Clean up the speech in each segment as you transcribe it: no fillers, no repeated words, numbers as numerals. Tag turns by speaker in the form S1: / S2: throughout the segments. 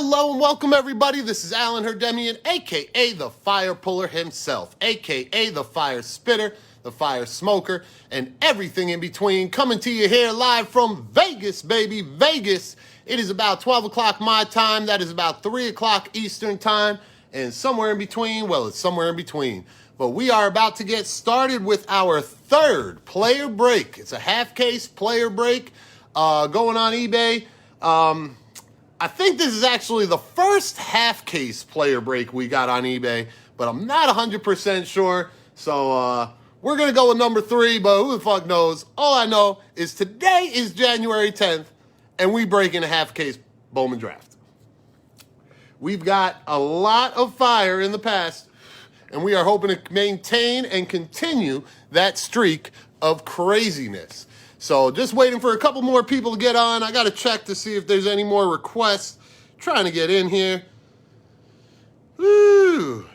S1: Hello and welcome everybody. This is Alan Herdemian, aka the Fire Puller himself, aka the Fire Spitter, the Fire Smoker, and everything in between, coming to you here live from Vegas, baby, Vegas. It is about 12 o'clock my time, that is about 3 o'clock Eastern time, and somewhere in between, well, it's somewhere in between. But we are about to get started with our third player break. It's a half-case player break going on eBay. I think this is actually the first half-case player break we got on eBay, but I'm not 100% sure. So we're going to go with number 3, but who the fuck knows? All I know is today is January 10th, and we break in a half-case Bowman draft. We've got a lot of fire in the past, and we are hoping to maintain and continue that streak of craziness. So just waiting for a couple more people to get on. I got to check to see if there's any more requests. Trying to get in here. Woo.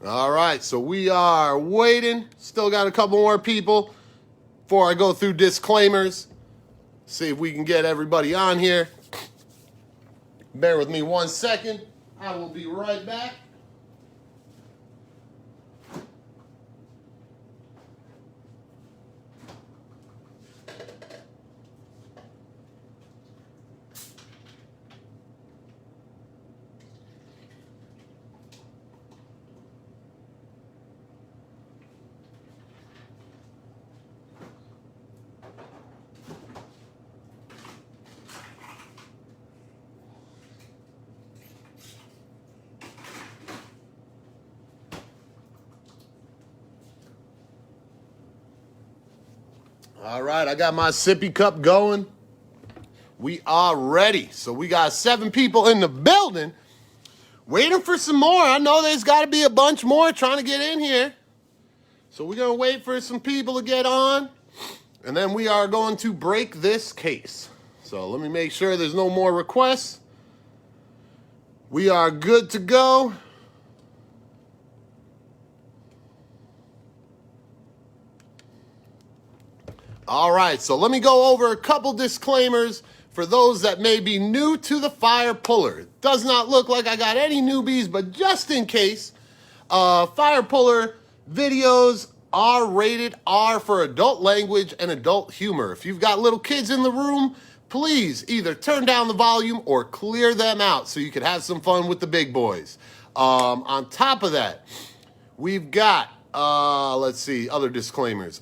S1: All right, so we are waiting. Still got a couple more people before I go through disclaimers. See if we can get everybody on here. Bear with me 1 second. I will be right back. All right, I got my sippy cup going. We are ready. So we got 7 people in the building waiting for some more. I know there's got to be a bunch more trying to get in here. So we're going to wait for some people to get on, and then we are going to break this case. So let me make sure there's no more requests. We are good to go. All right, so let me go over a couple disclaimers for those that may be new to the Fire Puller. It does not look like I got any newbies, but just in case, Fire Puller videos are rated R for adult language and adult humor. If you've got little kids in the room, please either turn down the volume or clear them out so you can have some fun with the big boys. On top of that, we've got, let's see, other disclaimers.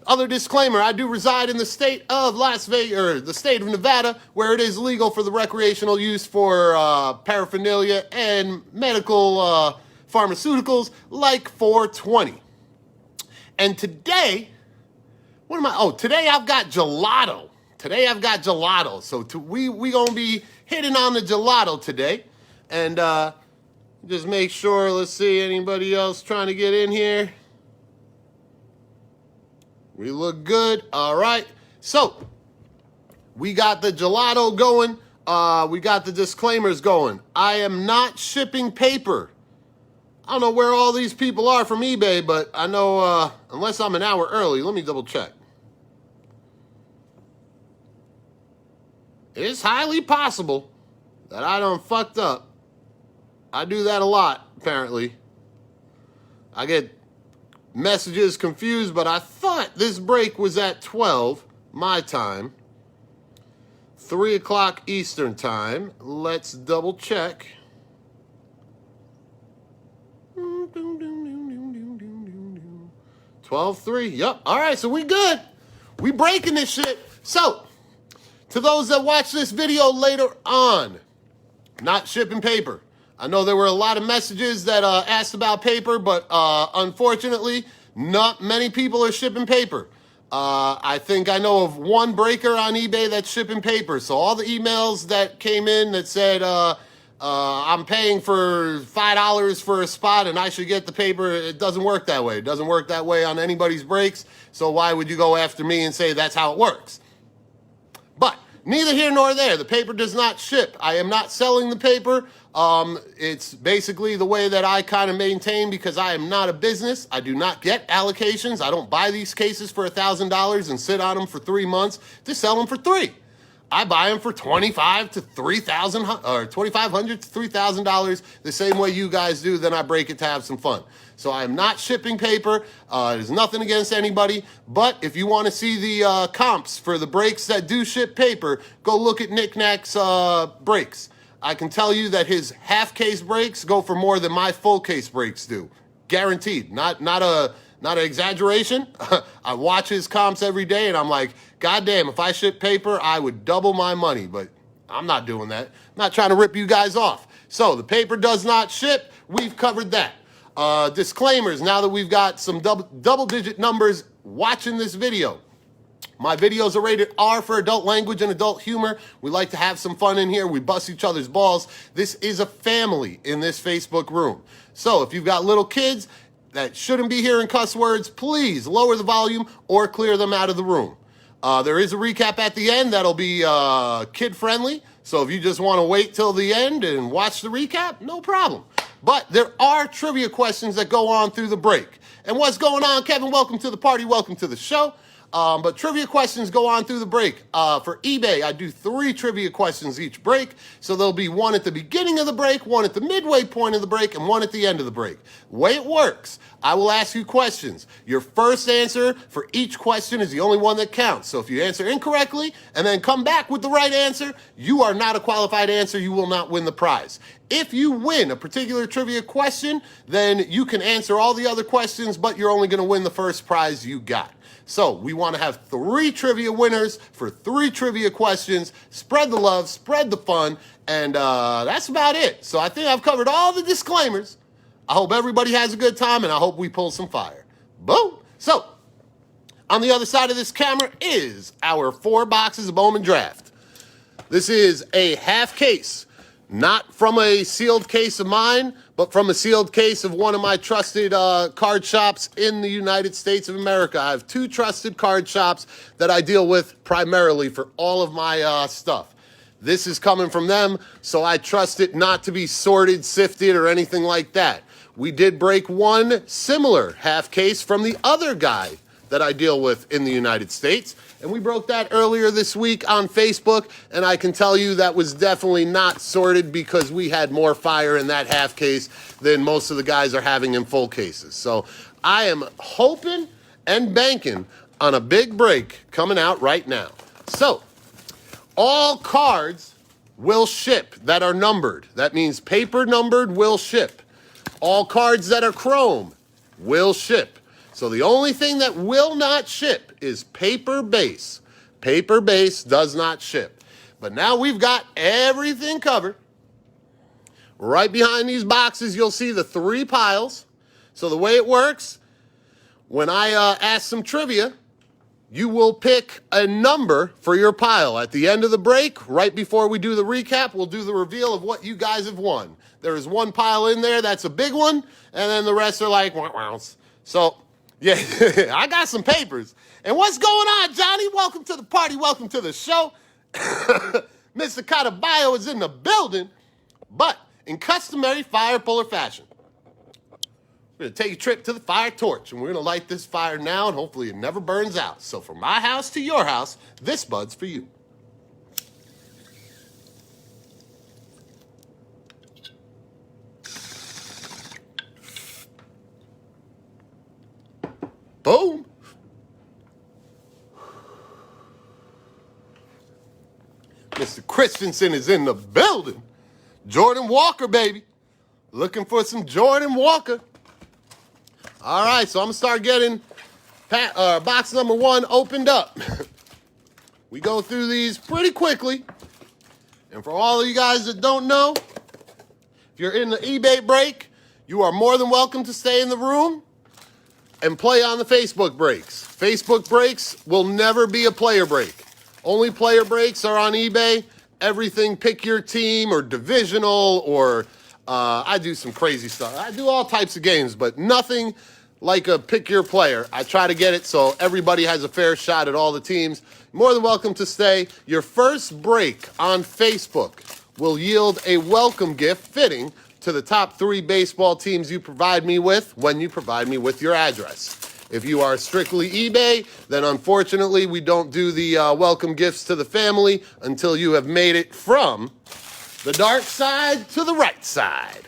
S1: Other disclaimer, I do reside in the state of Las Vegas, or the state of Nevada, where it is legal for the recreational use for paraphernalia and medical pharmaceuticals like 420. And today, today I've got gelato. So we gonna be hitting on the gelato today. And just make sure, let's see, anybody else trying to get in here? We look good. All right. So we got the gelato going. We got the disclaimers going. I am not shipping paper. I don't know where all these people are from eBay, but I know unless I'm an hour early, let me double check. It's highly possible that I done fucked up. I do that a lot, apparently. I get messages confused, but I thought this break was at 12 my time, 3 o'clock Eastern time. Let's double check. 12:03. Yep. All right, so we good. We breaking this shit. So to those that watch this video later on, not shipping paper. I know there were a lot of messages that asked about paper, but unfortunately, not many people are shipping paper. I think I know of one breaker on eBay that's shipping paper. So all the emails that came in that said, I'm paying for $5 for a spot and I should get the paper, it doesn't work that way. It doesn't work that way on anybody's breaks. So why would you go after me and say that's how it works? But neither here nor there. The paper does not ship. I am not selling the paper. It's basically the way that I kind of maintain because I am not a business. I do not get allocations. I don't buy these cases for $1,000 and sit on them for 3 months to sell them for $3,000. I buy them for $2,500 to $3,000 or $2,500 to $3,000 the same way you guys do. Then I break it to have some fun. So I'm not shipping paper. There's nothing against anybody. But if you want to see the comps for the breaks that do ship paper, go look at Knickknack's breaks. I can tell you that his half case breaks go for more than my full case breaks do. Guaranteed. Not an exaggeration. I watch his comps every day and I'm like, God damn, if I ship paper, I would double my money, but I'm not doing that. I'm not trying to rip you guys off. So the paper does not ship. We've covered that. Disclaimers, now that we've got some double-digit numbers watching this video. My videos are rated R for adult language and adult humor. We like to have some fun in here. We bust each other's balls. This is a family in this Facebook room. So if you've got little kids that shouldn't be hearing cuss words, please lower the volume or clear them out of the room. There is a recap at the end that'll be kid-friendly. So if you just want to wait till the end and watch the recap, no problem. But there are trivia questions that go on through the break. And what's going on, Kevin? Welcome to the party. Welcome to the show. But trivia questions go on through the break. For eBay, I do 3 trivia questions each break. So there'll be one at the beginning of the break, one at the midway point of the break, and one at the end of the break. The way it works, I will ask you questions. Your first answer for each question is the only one that counts. So if you answer incorrectly and then come back with the right answer, you are not a qualified answer. You will not win the prize. If you win a particular trivia question, then you can answer all the other questions, but you're only going to win the first prize you got. So we want to have 3 trivia winners for 3 trivia questions. Spread the love, spread the fun, and that's about it. So I think I've covered all the disclaimers. I hope everybody has a good time, and I hope we pull some fire. Boom. So on the other side of this camera is our 4 boxes of Bowman Draft. This is a half case. Not from a sealed case of mine, but from a sealed case of one of my trusted card shops in the United States of America. I have 2 trusted card shops that I deal with primarily for all of my stuff. This is coming from them, so I trust it not to be sorted, sifted, or anything like that. We did break one similar half case from the other guy that I deal with in the United States. And we broke that earlier this week on Facebook, and I can tell you that was definitely not sorted because we had more fire in that half case than most of the guys are having in full cases. So I am hoping and banking on a big break coming out right now. So all cards will ship that are numbered. That means paper numbered will ship. All cards that are chrome will ship. So the only thing that will not ship is paper base. Paper base does not ship. But now we've got everything covered. Right behind these boxes, you'll see the 3 piles. So the way it works, when I ask some trivia, you will pick a number for your pile. At the end of the break, right before we do the recap, we'll do the reveal of what you guys have won. There is 1 pile in there that's a big one, and then the rest are like, wow. So yeah, I got some papers. And what's going on, Johnny? Welcome to the party. Welcome to the show. Mr. Cataballo is in the building, but in customary fire puller fashion. We're going to take a trip to the fire torch, and we're going to light this fire now, and hopefully it never burns out. So from my house to your house, this bud's for you. Boom. Mr. Christensen is in the building. Jordan Walker, baby. Looking for some Jordan Walker. All right, so I'm going to start getting box number 1 opened up. We go through these pretty quickly. And for all of you guys that don't know, if you're in the eBay break, you are more than welcome to stay in the room and play on the Facebook breaks. Facebook breaks will never be a player break. Only player breaks are on eBay. Everything pick your team or divisional or I do some crazy stuff. I do all types of games, but nothing like a pick your player. I try to get it so everybody has a fair shot at all the teams. More than welcome to stay. Your first break on Facebook will yield a welcome gift fitting to the top 3 baseball teams you provide me with when you provide me with your address. If you are strictly eBay, then unfortunately we don't do the welcome gifts to the family until you have made it from the dark side to the right side.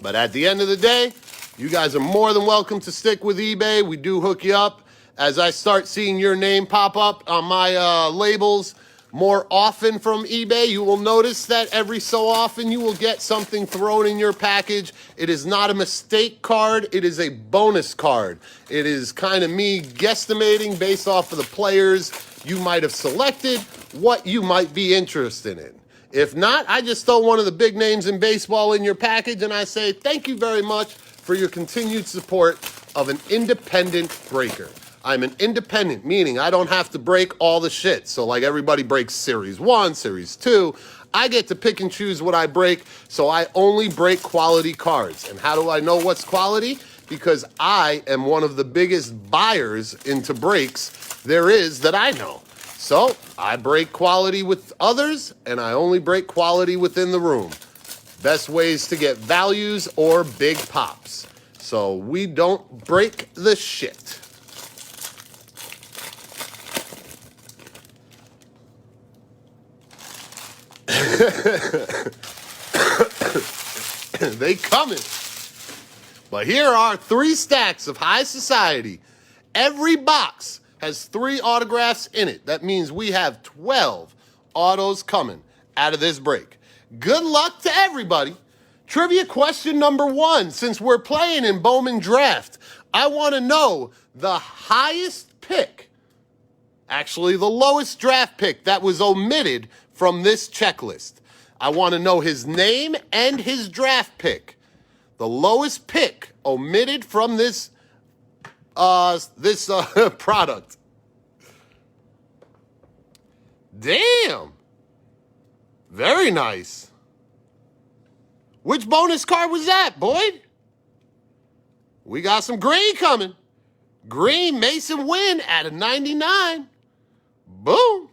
S1: But at the end of the day, you guys are more than welcome to stick with eBay. We do hook you up. As I start seeing your name pop up on my labels more often from eBay, you will notice that every so often you will get something thrown in your package. It is not a mistake card. It is a bonus card. It is kind of me guesstimating based off of the players you might have selected, what you might be interested in. If not, I just throw one of the big names in baseball in your package and I say thank you very much for your continued support of an independent breaker. I'm an independent, meaning I don't have to break all the shit. So like everybody breaks Series 1, Series 2. I get to pick and choose what I break, so I only break quality cards. And how do I know what's quality? Because I am one of the biggest buyers into breaks there is that I know. So I break quality with others, and I only break quality within the room. Best ways to get values or big pops. So we don't break the shit. They coming. But here are 3 stacks of high society. Every box has 3 autographs in it. That means we have 12 autos coming out of this break. Good luck to everybody. Trivia question number 1. Since we're playing in Bowman Draft, I want to know the highest pick, actually the lowest draft pick that was omitted from this checklist. I want to know his name and his draft pick. The lowest pick omitted from this product. Damn. Very nice. Which bonus card was that, Boyd? We got some green coming. Green Mason Wynn at a 99. Boom.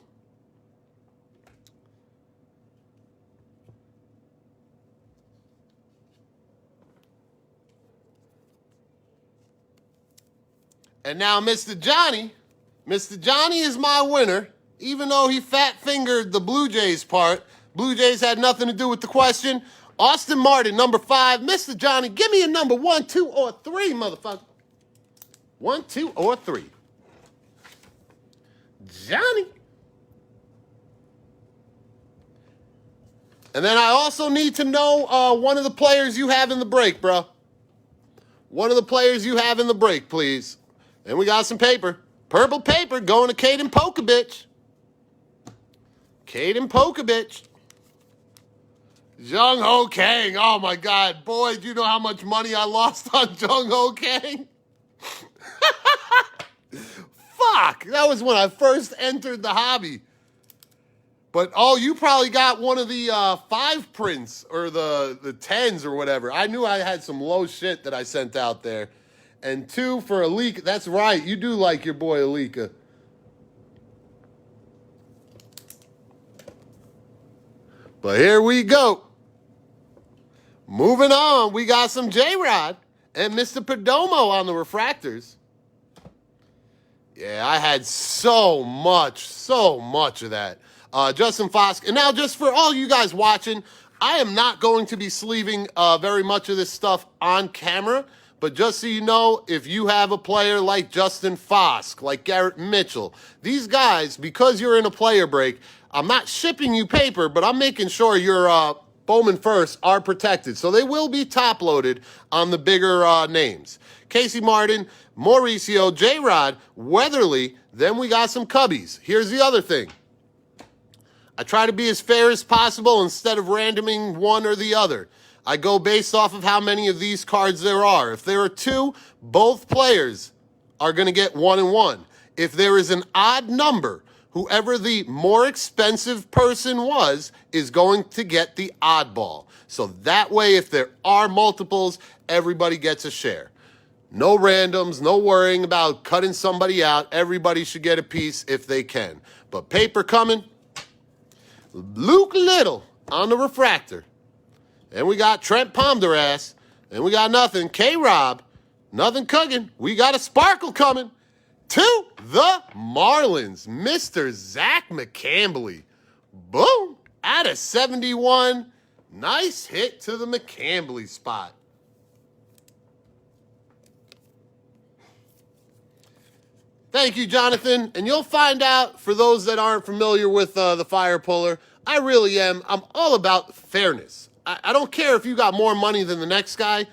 S1: And now Mr. Johnny is my winner, even though he fat-fingered the Blue Jays part. Blue Jays had nothing to do with the question. Austin Martin, number 5. Mr. Johnny, give me a number 1, 2, or 3, motherfucker. 1, 2, or 3. Johnny. And then I also need to know one of the players you have in the break, bro. One of the players you have in the break, please. And we got some paper. Purple paper going to Caden Pokovich. Caden Pokovich. Jung Ho Kang. Oh, my God. Boy, do you know how much money I lost on Jung Ho Kang? Fuck. That was when I first entered the hobby. But, oh, you probably got one of the 5 prints or the 10s or whatever. I knew I had some low shit that I sent out there. And 2 for Alika. That's right. You do like your boy Alika. But here we go. Moving on. We got some J-Rod and Mr. Perdomo on the refractors. Yeah, I had so much of that. Justin Fosk. And now just for all you guys watching, I am not going to be sleeving very much of this stuff on camera. But just so you know, if you have a player like Justin Fosk, like Garrett Mitchell, these guys, because you're in a player break, I'm not shipping you paper, but I'm making sure your Bowman Firsts are protected. So they will be top-loaded on the bigger names. Casey Martin, Mauricio, J-Rod, Weatherly, then we got some Cubbies. Here's the other thing. I try to be as fair as possible instead of randoming one or the other. I go based off of how many of these cards there are. If there are 2, both players are going to get 1 and 1. If there is an odd number, whoever the more expensive person was is going to get the oddball. So that way, if there are multiples, everybody gets a share. No randoms, no worrying about cutting somebody out. Everybody should get a piece if they can. But paper coming. Luke Little on the refractor. And we got Trent Pomderass. And we got nothing. K-Rob. Nothing cooking. We got a sparkle coming to the Marlins. Mr. Zach McCambley. Boom. Out of 71. Nice hit to the McCambley spot. Thank you, Jonathan. And you'll find out, for those that aren't familiar with the fire puller, I really am. I'm all about fairness. I don't care if you got more money than the next guy.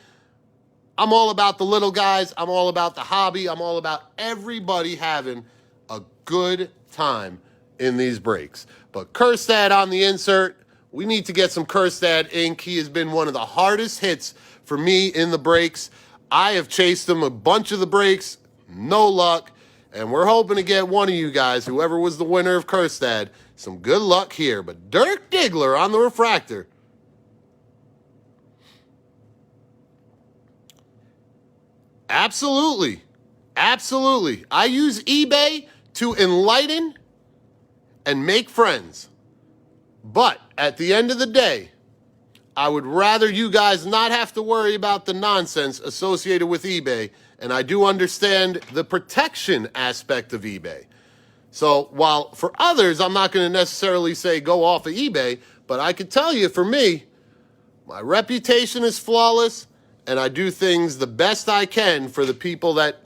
S1: I'm all about the little guys. I'm all about the hobby. I'm all about everybody having a good time in these breaks. But Kerstad on the insert. We need to get some Kerstad ink. He has been one of the hardest hits for me in the breaks. I have chased him a bunch of the breaks. No luck. And we're hoping to get one of you guys, whoever was the winner of Kerstad, some good luck here. But Dirk Diggler on the refractor. Absolutely. Absolutely. I use eBay to enlighten and make friends. But at the end of the day, I would rather you guys not have to worry about the nonsense associated with eBay. And I do understand the protection aspect of eBay. So while for others, I'm not going to necessarily say go off of eBay, but I can tell you for me, my reputation is flawless, and I do things the best I can for the people that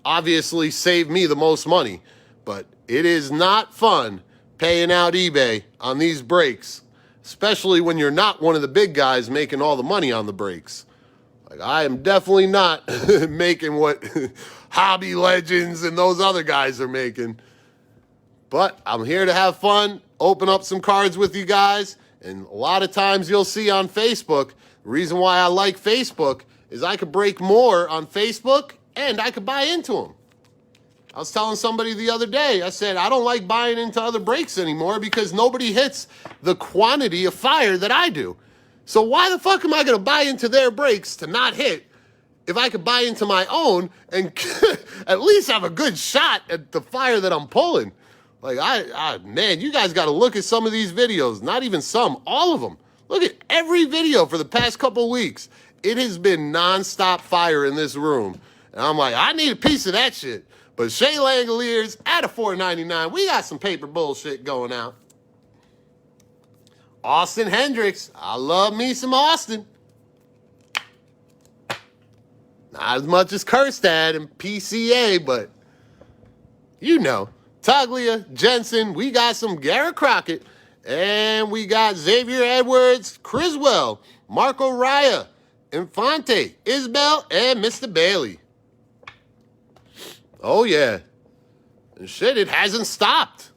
S1: obviously save me the most money. But it is not fun paying out eBay on these breaks, especially when you're not one of the big guys making all the money on the breaks. Like, I am definitely not making what Hobby Legends and those other guys are making. But I'm here to have fun, open up some cards with you guys. And a lot of times you'll see on Facebook, the reason why I like Facebook is I could break more on Facebook and I could buy into them. I was telling somebody the other day, I said, I don't like buying into other breaks anymore because nobody hits the quantity of fire that I do. So why the fuck am I going to buy into their breaks to not hit if I could buy into my own and at least have a good shot at the fire that I'm pulling? Like, man, you guys got to look at some of these videos. Not even some, all of them. Look at every video for the past couple weeks. It has been nonstop fire in this room. And I'm like, I need a piece of that shit. But Shea Langoliers at a $4.99. We got some paper bullshit going out. Austin Hendricks. I love me some Austin. Not as much as Kerstad and PCA, but you know. Taglia, Jensen. We got some Garrett Crockett. And we got Xavier Edwards, Criswell, Marco Raya, Infante, Isbell, and Mr. Bailey. Oh, yeah. And shit, it hasn't stopped.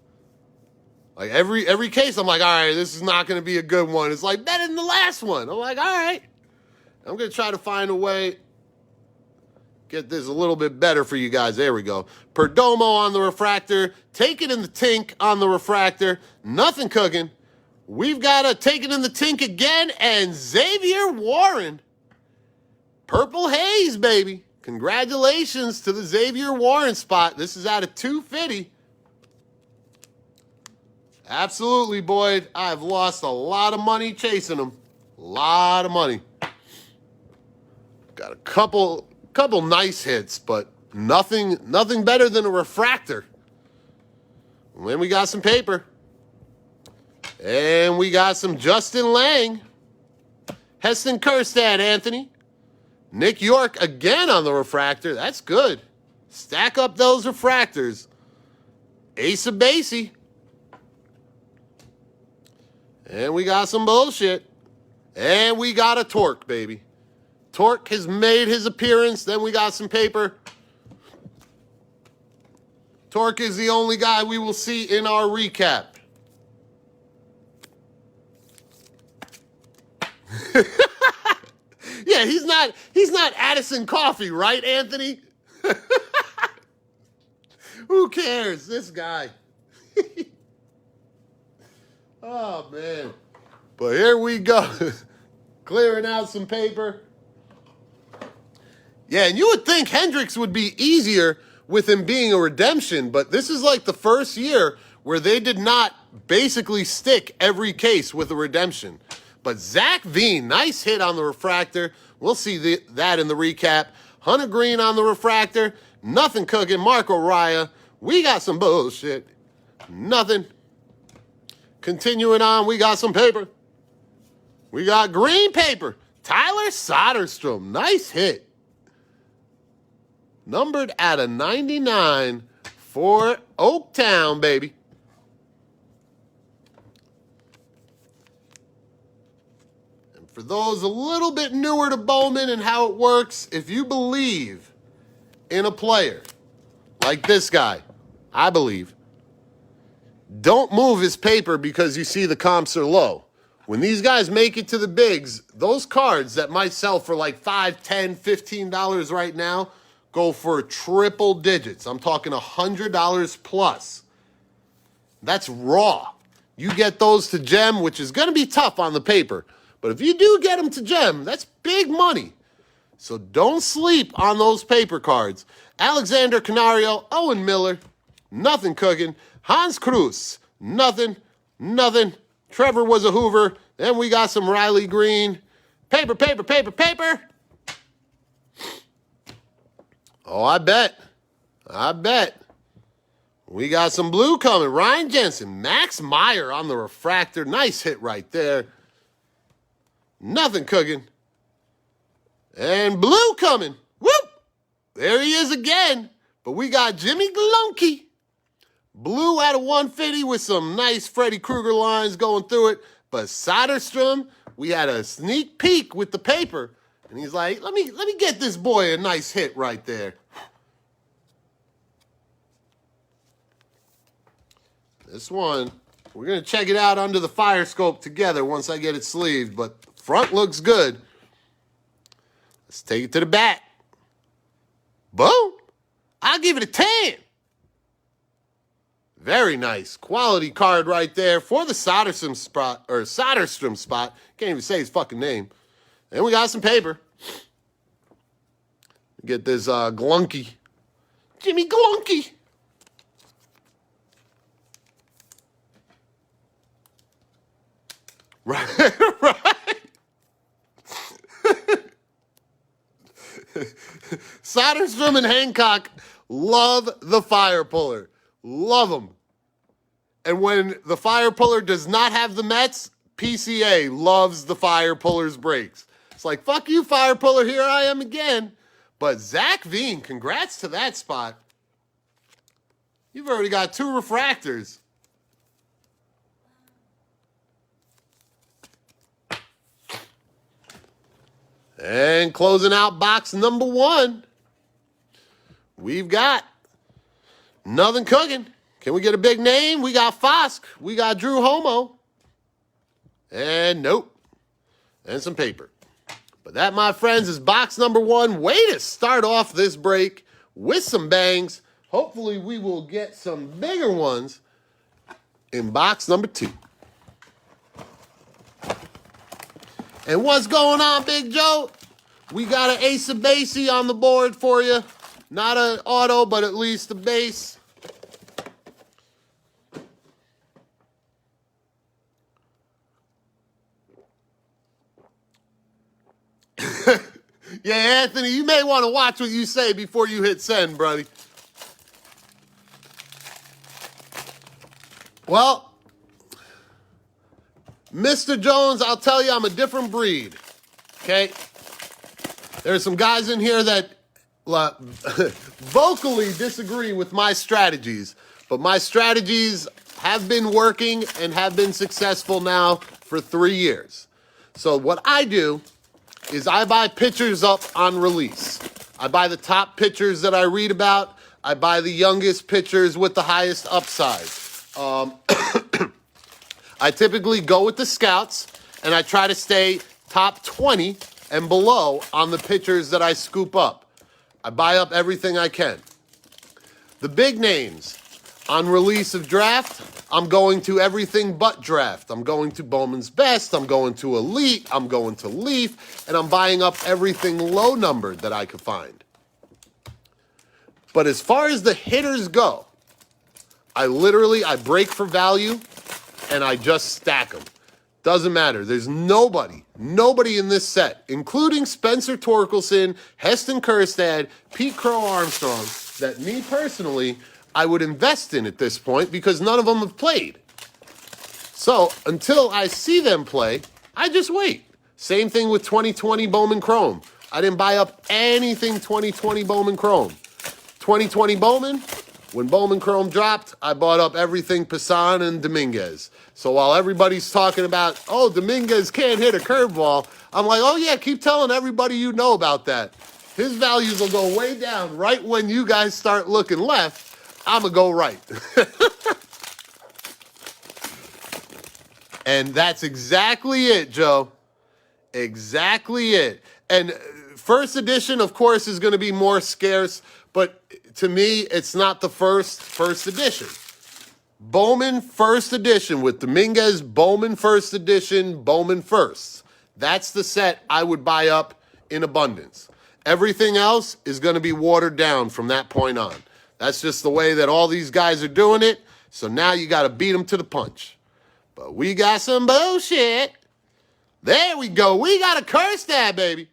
S1: Like, every case, I'm like, all right, this is not going to be a good one. It's like better than the last one. I'm like, all right. I'm going to try to find a way, get this a little bit better for you guys. There we go. Perdomo on the refractor. Take it in the tink on the refractor. Nothing cooking. We've got a take it in the tink again. And Xavier Warren. Purple Haze, baby. Congratulations to the Xavier Warren spot. This is out of 250. Absolutely, Boyd. I've lost a lot of money chasing them. A lot of money. Got a couple nice hits, but nothing better than a refractor. And then we got some paper. And we got some Justin Lang. Heston Kerstad, Anthony. Nick York again on the refractor. That's good. Stack up those refractors. Asa Basie. And we got some bullshit. And we got a Torque, baby. Torque has made his appearance. Then we got some paper. Torque is the only guy we will see in our recap. Yeah, he's not Addison Coffee, right, Anthony? Who cares? This guy. Oh, man. But here we go. Clearing out some paper. Yeah, and you would think Hendricks would be easier with him being a redemption, but this is like the first year where they did not basically stick every case with a redemption. But Zach Veen, nice hit on the refractor. We'll see that in the recap. Hunter Green on the refractor. Nothing cooking. Marco Raya. We got some bullshit. Nothing. Continuing on, we got some paper. We got green paper. Tyler Soderstrom. Nice hit. Numbered at a 99 for Oaktown, baby. And for those a little bit newer to Bowman and how it works, if you believe in a player like this guy, I believe, don't move his paper because you see the comps are low. When these guys make it to the bigs, those cards that might sell for like $5, $10, $15 right now go for triple digits. I'm talking $100 plus. That's raw. You get those to gem, which is going to be tough on the paper. But if you do get them to gem, that's big money. So don't sleep on those paper cards. Alexander Canario, Owen Miller, nothing cooking. Hans Cruz, nothing. Trevor was a Hoover. Then we got some Riley Green. Paper. Oh, I bet. We got some blue coming. Ryan Jensen, Max Meyer on the refractor. Nice hit right there. Nothing cooking. And blue coming. Whoop! There he is again. But we got Jimmy Glunky. Blue out of 150 with some nice Freddy Krueger lines going through it. But Soderstrom, we had a sneak peek with the paper. And he's like, let me get this boy a nice hit right there. This one, we're going to check it out under the fire scope together once I get it sleeved. But front looks good. Let's take it to the back. Boom. I'll give it a 10. Very nice. Quality card right there for the Soderstrom spot. Can't even say his fucking name. And we got some paper. Get this Glunky. Jimmy Glunky. Right. Soderstrom and Hancock love the fire puller. Love them. And when the fire puller does not have the Mets, PCA loves the fire puller's breaks. It's like, fuck you, fire puller, here I am again. But Zach Veen, congrats to that spot. You've already got 2 refractors. And closing out box number 1, we've got nothing cooking. Can we get a big name? We got Fosk. We got Drew Homo. And nope. And some paper. But that, my friends, is box number 1. Way to start off this break with some bangs. Hopefully we will get some bigger ones in box number 2. And what's going on, Big Joe? We got an Ace of Basey on the board for you. Not an auto, but at least a base. Yeah, Anthony, you may want to watch what you say before you hit send, buddy. Well, Mr. Jones, I'll tell you, I'm a different breed, okay? There's some guys in here that vocally disagree with my strategies, but my strategies have been working and have been successful now for 3 years. So what I do is I buy pitchers up on release. I buy the top pitchers that I read about. I buy the youngest pitchers with the highest upside. I typically go with the scouts, and I try to stay top 20 and below on the pitchers that I scoop up. I buy up everything I can. The big names, On release of draft, I'm going to everything but draft. I'm going to Bowman's Best, I'm going to Elite, I'm going to Leaf, and I'm buying up everything low numbered that I could find. But as far as the hitters go, I break for value, and I just stack them. Doesn't matter. There's nobody in this set, including Spencer Torkelson, Heston Kjerstad, Pete Crow Armstrong, that me personally, I would invest in at this point because none of them have played. So until I see them play, I just wait. Same thing with 2020 Bowman Chrome. I didn't buy up anything 2020 Bowman Chrome. 2020 Bowman, when Bowman Chrome dropped, I bought up everything Passan and Dominguez. So while everybody's talking about, oh, Dominguez can't hit a curveball, I'm like, oh yeah, keep telling everybody you know about that. His values will go way down right when you guys start looking left. I'm going to go right. And that's exactly it, Joe. Exactly it. And first edition, of course, is going to be more scarce, but to me, it's not the first edition. Bowman first edition with Dominguez, Bowman first edition, Bowman first. That's the set I would buy up in abundance. Everything else is going to be watered down from that point on. That's just the way that all these guys are doing it. So now you got to beat them to the punch. But we got some bullshit. There we go. We got a Kjerstad, baby.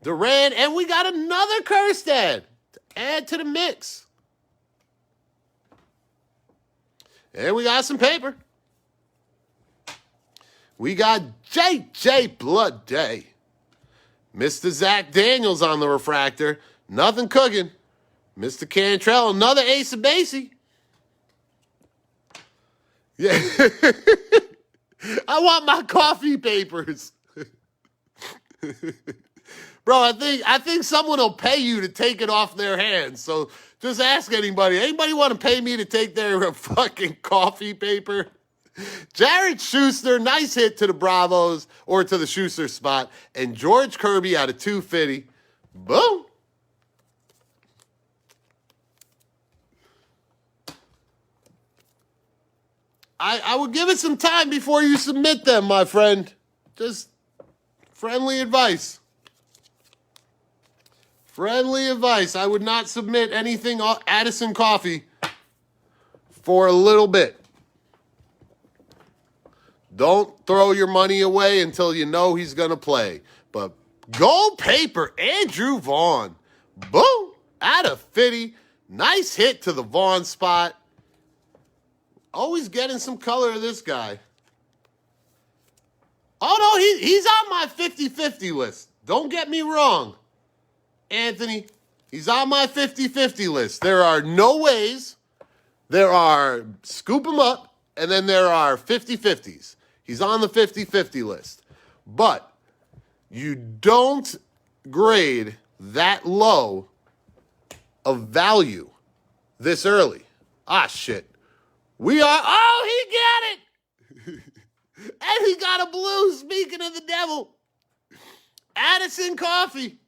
S1: Duran, and we got another Kjerstad to add to the mix. And we got some paper. We got J.J. Blood Day. Mr. Zach Daniels on the refractor. Nothing cooking. Mr. Cantrell, another ace of basey. Yeah. I want my coffee papers. Bro, I think someone will pay you to take it off their hands. So just ask anybody. Anybody want to pay me to take their fucking coffee paper? Jared Schuster, nice hit to the Bravos, or to the Schuster spot. And George Kirby out of 250. Boom. I would give it some time before you submit them, my friend. Just friendly advice. Friendly advice. I would not submit anything Addison Coffee for a little bit. Don't throw your money away until you know he's going to play. But gold paper, Andrew Vaughn. Boom. Out of 50. Nice hit to the Vaughn spot. Always getting some color of this guy. Oh, no, he's on my 50-50 list. Don't get me wrong, Anthony. He's on my 50-50 list. There are no ways. There are scoop him up, and then there are 50-50s. He's on the 50-50 list. But you don't grade that low of value this early. Ah, shit. We are, oh, he got it. And he got a blue, speaking of the devil. Addison Coffee.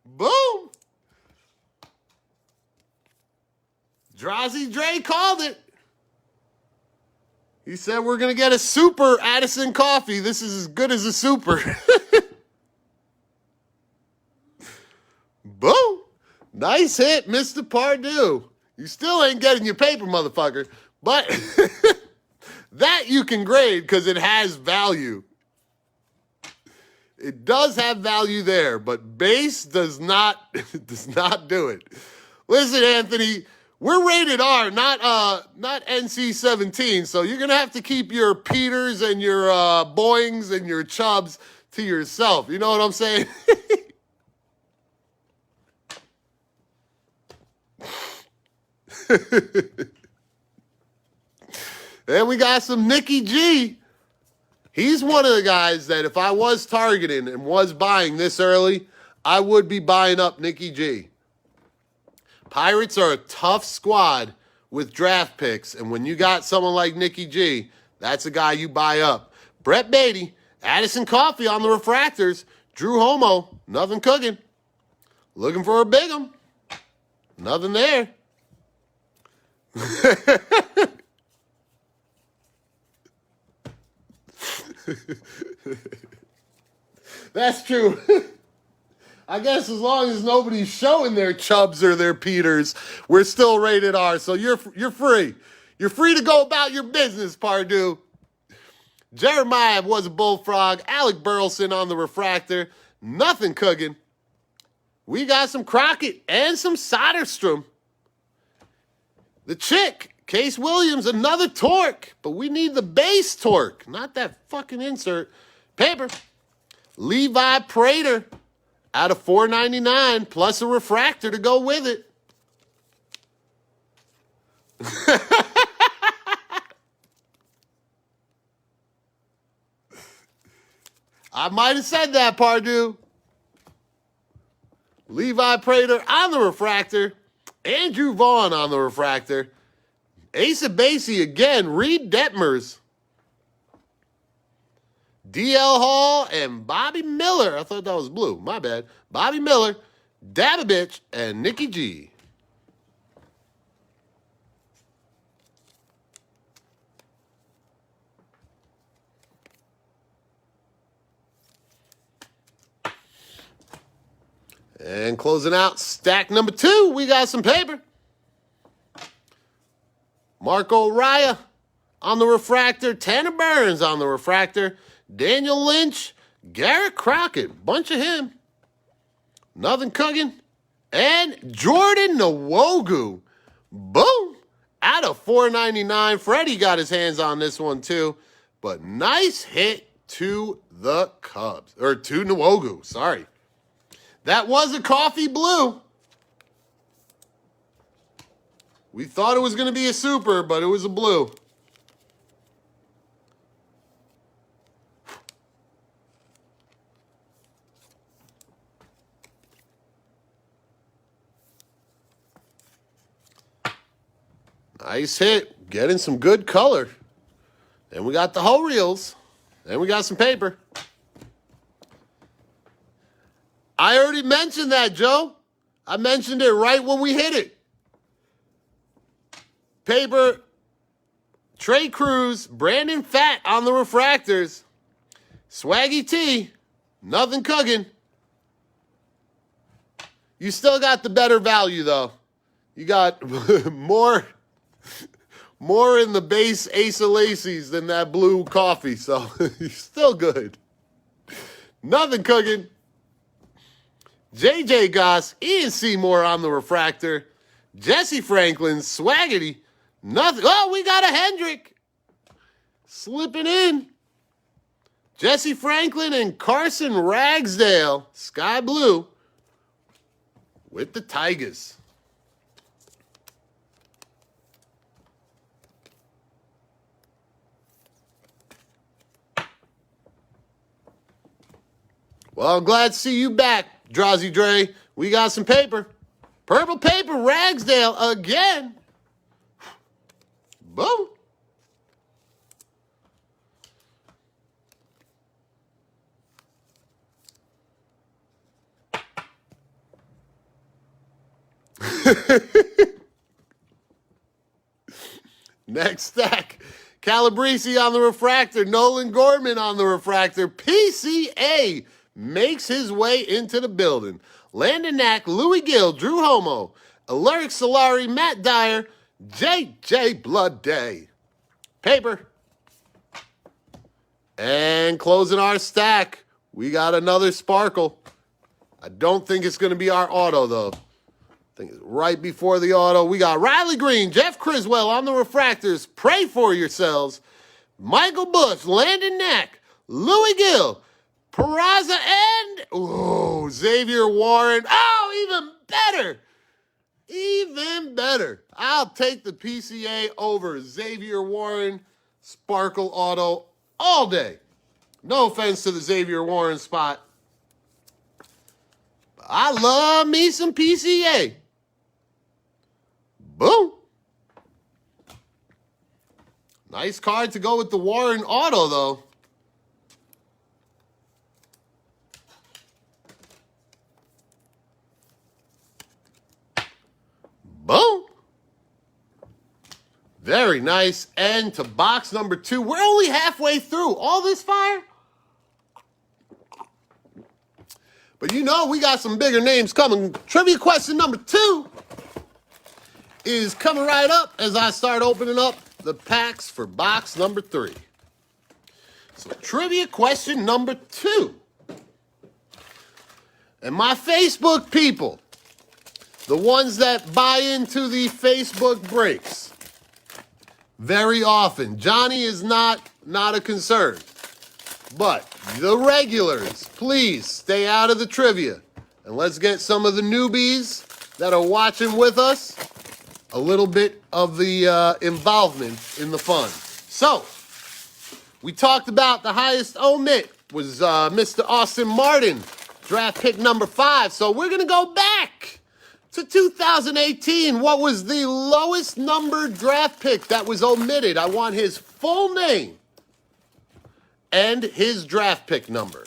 S1: Boom. Drazi Dre called it. He said we're going to get a super Addison Coffee. This is as good as a super. Boom. Nice hit, Mr. Pardue. You still ain't getting your paper, motherfucker. But that you can grade because it has value. It does have value there, but base does not do it. Listen, Anthony, we're rated R, not NC-17, so you're gonna have to keep your Peters and your Boings and your Chubbs to yourself. You know what I'm saying? Then we got some Nicky G. He's one of the guys that if I was targeting and was buying this early, I would be buying up Nicky G. Pirates are a tough squad with draft picks, and when you got someone like Nicky G, that's a guy you buy up. Brett Beatty, Addison Coffee on the refractors, Drew Homo, nothing cooking. Looking for a big 'em. Nothing there. That's true. I guess as long as nobody's showing their chubs or their Peters, we're still rated R. So you're free. You're free to go about your business, Pardue. Jeremiah was a bullfrog. Alec Burleson on the refractor. Nothing cooking. We got some Crockett and some Soderstrom. The chick, Case Williams, another torque. But we need the base torque, not that fucking insert. Paper. Levi Prater out of $4.99 plus a refractor to go with it. I might have said that, Pardue. Levi Prater on the refractor. Andrew Vaughn on the refractor. Asa Basie again. Reed Detmers. D.L. Hall and Bobby Miller. I thought that was blue. My bad. Bobby Miller, Dababich, and Nikki G. And closing out stack number 2, we got some paper. Marco Raya on the refractor. Tanner Burns on the refractor. Daniel Lynch. Garrett Crockett. Bunch of him. Nothing cooking. And Jordan Nwogu. Boom. Out of $4.99. Freddie got his hands on this one too. But nice hit to the Cubs. Or to Nwogu. Sorry. That was a coffee blue. We thought it was going to be a super, but it was a blue. Nice hit. Getting some good color. Then we got the whole reels. Then we got some paper. I already mentioned that, Joe. I mentioned it right when we hit it. Paper, Trey Cruz, Brandon Fat on the refractors. Swaggy T, nothing cooking. You still got the better value, though. You got more in the base Ace of Lacy's than that blue coffee, so you're still good. Nothing cooking. J.J. Goss, Ian Seymour on the refractor. Jesse Franklin, Swaggity, nothing. Oh, we got a Hendrick slipping in. Jesse Franklin and Carson Ragsdale, sky blue, with the Tigers. Well, I'm glad to see you back, Drazy Dre. We got some paper. Purple paper, Ragsdale again. Boom. Next stack. Calabrese on the refractor. Nolan Gorman on the refractor. PCA makes his way into the building. Landon Knack, Louis Gill, Drew Homo, Alaric Solari, Matt Dyer, J.J. Blood Day. Paper. And closing our stack, we got another sparkle. I don't think it's going to be our auto, though. I think it's right before the auto. We got Riley Green, Jeff Criswell on the refractors. Pray for yourselves. Michael Bush, Landon Knack, Louis Gill, Peraza, and Xavier Warren. Oh, even better. Even better. I'll take the PCA over Xavier Warren Sparkle Auto all day. No offense to the Xavier Warren spot. I love me some PCA. Boom. Nice card to go with the Warren Auto, though. Very nice. And to box number 2. We're only halfway through all this fire. But you know we got some bigger names coming. Trivia question number 2 is coming right up as I start opening up the packs for box number 3. So trivia question number 2. And my Facebook people, the ones that buy into the Facebook breaks, very often, Johnny is not a concern. But the regulars, please stay out of the trivia. And let's get some of the newbies that are watching with us a little bit of the involvement in the fun. So, we talked about the highest omit was Mr. Austin Martin, draft pick number 5. So we're going to go back to 2018. What was the lowest numbered draft pick that was omitted? I want his full name and his draft pick number.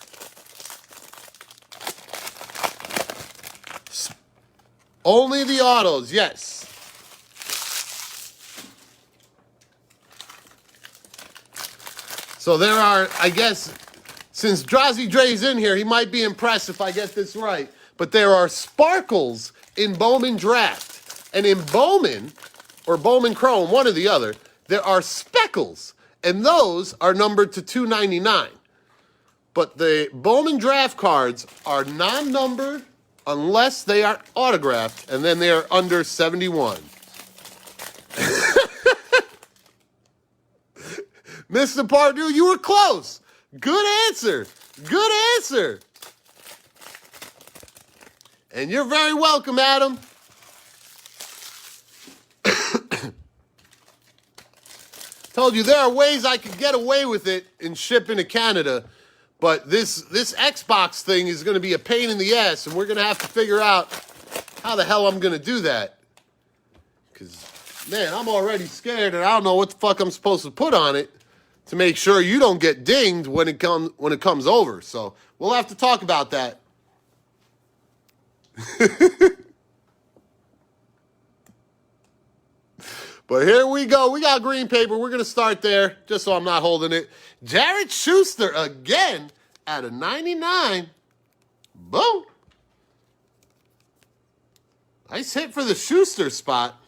S1: Only the autos, yes. So there are, I guess, since Drazi Dre's in here, he might be impressed if I get this right. But there are sparkles in Bowman Draft. And in Bowman, or Bowman Chrome, one or the other, there are speckles. And those are numbered to 299. But the Bowman Draft cards are non-numbered unless they are autographed, and then they are under 71. Mr. Pardue, you were close. Good answer. Good answer. And you're very welcome, Adam. Told you there are ways I could get away with it in shipping to Canada, but this Xbox thing is going to be a pain in the ass, and we're going to have to figure out how the hell I'm going to do that. Because, man, I'm already scared, and I don't know what the fuck I'm supposed to put on it to make sure you don't get dinged when it comes over. So we'll have to talk about that. But here we go. We got green paper. We're going to start there, just so I'm not holding it. Jared Schuster again at a 99. Boom. Nice hit for the Schuster spot.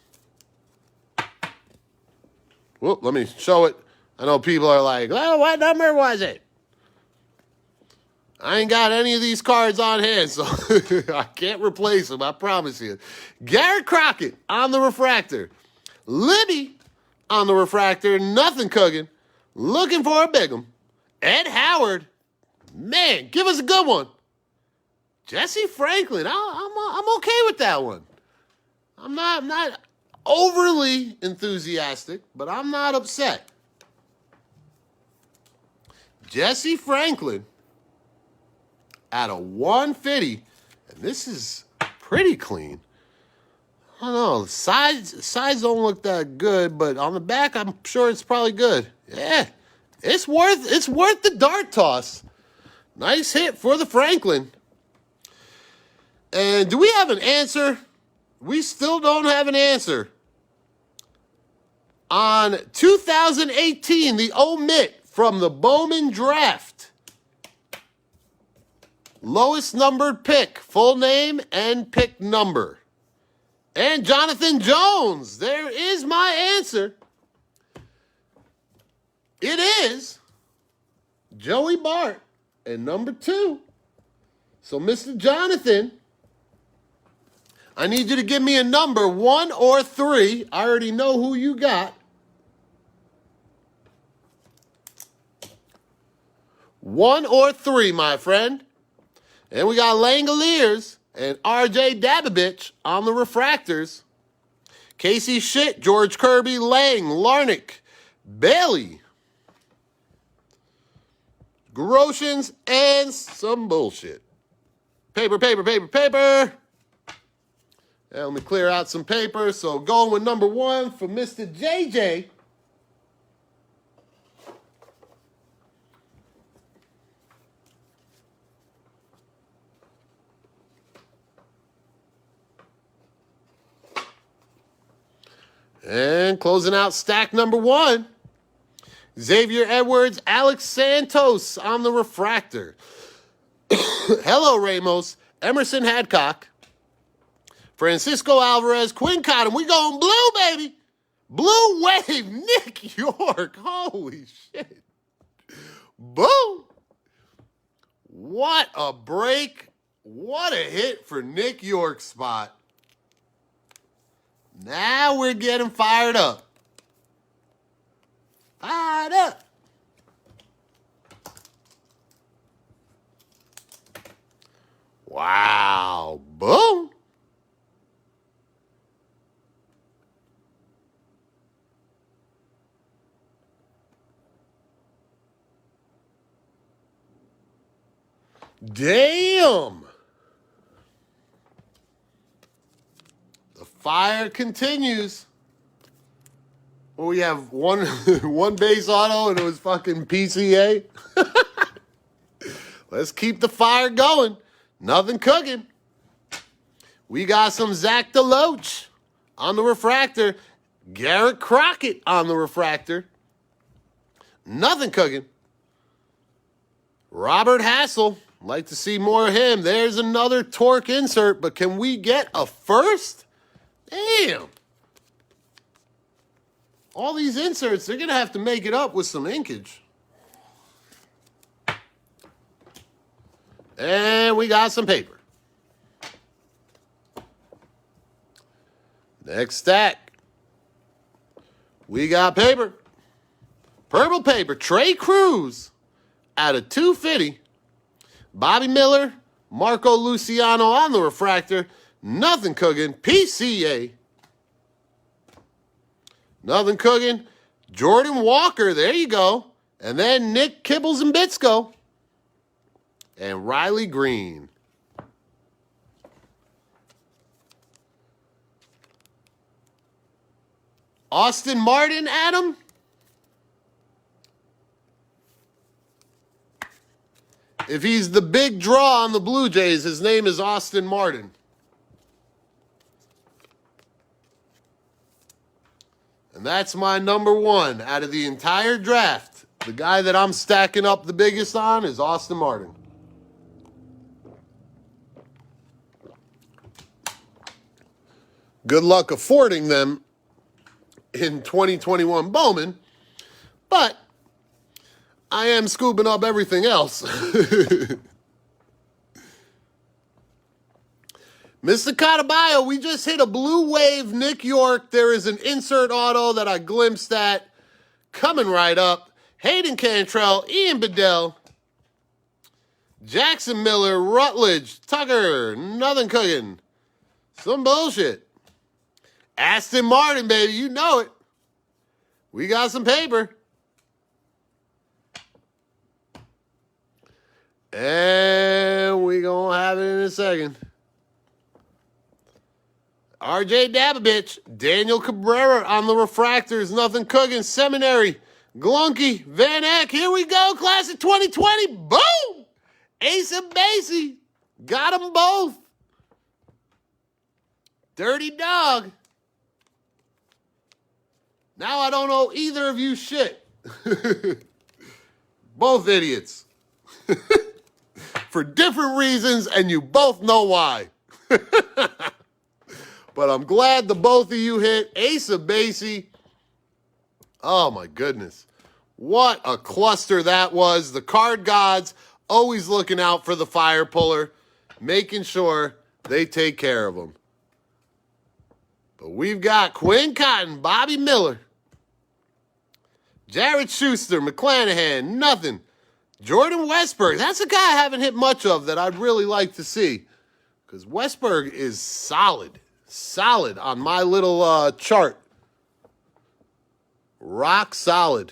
S1: Whoop, let me show it. I know people are like, well, what number was it? I ain't got any of these cards on hand, so I can't replace them, I promise you. Garrett Crockett on the refractor. Libby on the refractor, nothing cooking. Looking for a big 'em. Ed Howard, man, give us a good one. Jesse Franklin, I'm okay with that one. I'm not overly enthusiastic, but I'm not upset. Jesse Franklin at a 150, and this is pretty clean. I don't know, the sides don't look that good, but on the back, I'm sure it's probably good. Yeah, it's worth the dart toss. Nice hit for the Franklin. And do we have an answer? We still don't have an answer. On 2018, the omit from the Bowman Draft. Lowest numbered pick, full name and pick number. And Jonathan Jones, there is my answer. It is Joey Bart and number 2. So, Mr. Jonathan, I need you to give me a number, 1 or 3. I already know who you got. 1 or 3, my friend. And we got Langoliers and R.J. Dabovich on the refractors. Casey Schitt, George Kirby, Lang, Larnick, Bailey, Groshans, and some bullshit. Paper, paper, paper, paper. And let me clear out some paper. So going with number 1 for Mr. JJ. And closing out stack number 1, Xavier Edwards, Alex Santos on the refractor. Hello, Ramos, Emerson Hadcock, Francisco Alvarez, Quinn Cotton. We going blue, baby. Blue wave, Nick York. Holy shit. Boom. What a break. What a hit for Nick York's spot. Now we're getting fired up. Fired up. Wow. Boom. Damn. The fire continues. Well, we have one base auto and it was fucking PCA. Let's keep the fire going. Nothing cooking. We got some Zach DeLoach on the refractor. Garrett Crockett on the refractor. Nothing cooking. Robert Hassel. Like to see more of him. There's another torque insert, but can we get a first? Damn. All these inserts, they're going to have to make it up with some inkage. And we got some paper. Next stack. We got paper. Purple paper. Trey Cruz out of 250. Bobby Miller, Marco Luciano on the refractor. Nothing cooking. PCA. Nothing cooking. Jordan Walker, there you go. And then Nick Kibbles and Bitsko. And Riley Green. Austin Martin, Adam. If he's the big draw on the Blue Jays, his name is Austin Martin. And that's my number 1 out of the entire draft. The guy that I'm stacking up the biggest on is Austin Martin. Good luck affording them in 2021 Bowman, but I am scooping up everything else. Mr. Catabayo, we just hit a blue wave Nick York. There is an insert auto that I glimpsed at coming right up. Hayden Cantrell, Ian Bedell, Jackson Miller, Rutledge, Tucker, nothing cooking. Some bullshit. Aston Martin, baby, you know it. We got some paper. And we gonna have it in a second. RJ Dabovich, Daniel Cabrera on the refractors, nothing cooking. Seminary, Glunky, Van Eck, here we go, class of 2020, boom! Ace and Basie, got them both. Dirty Dog. Now I don't owe either of you shit. Both idiots. For different reasons, and you both know why. But I'm glad the both of you hit. Ace of Basie. Oh, my goodness. What a cluster that was. The card gods always looking out for the fire puller, making sure they take care of them. But we've got Quinn Cotton, Bobby Miller, Jared Schuster, McClanahan, nothing. Jordan Westberg, that's a guy I haven't hit much of that I'd really like to see. Because Westberg is solid. Solid on my little chart. Rock solid.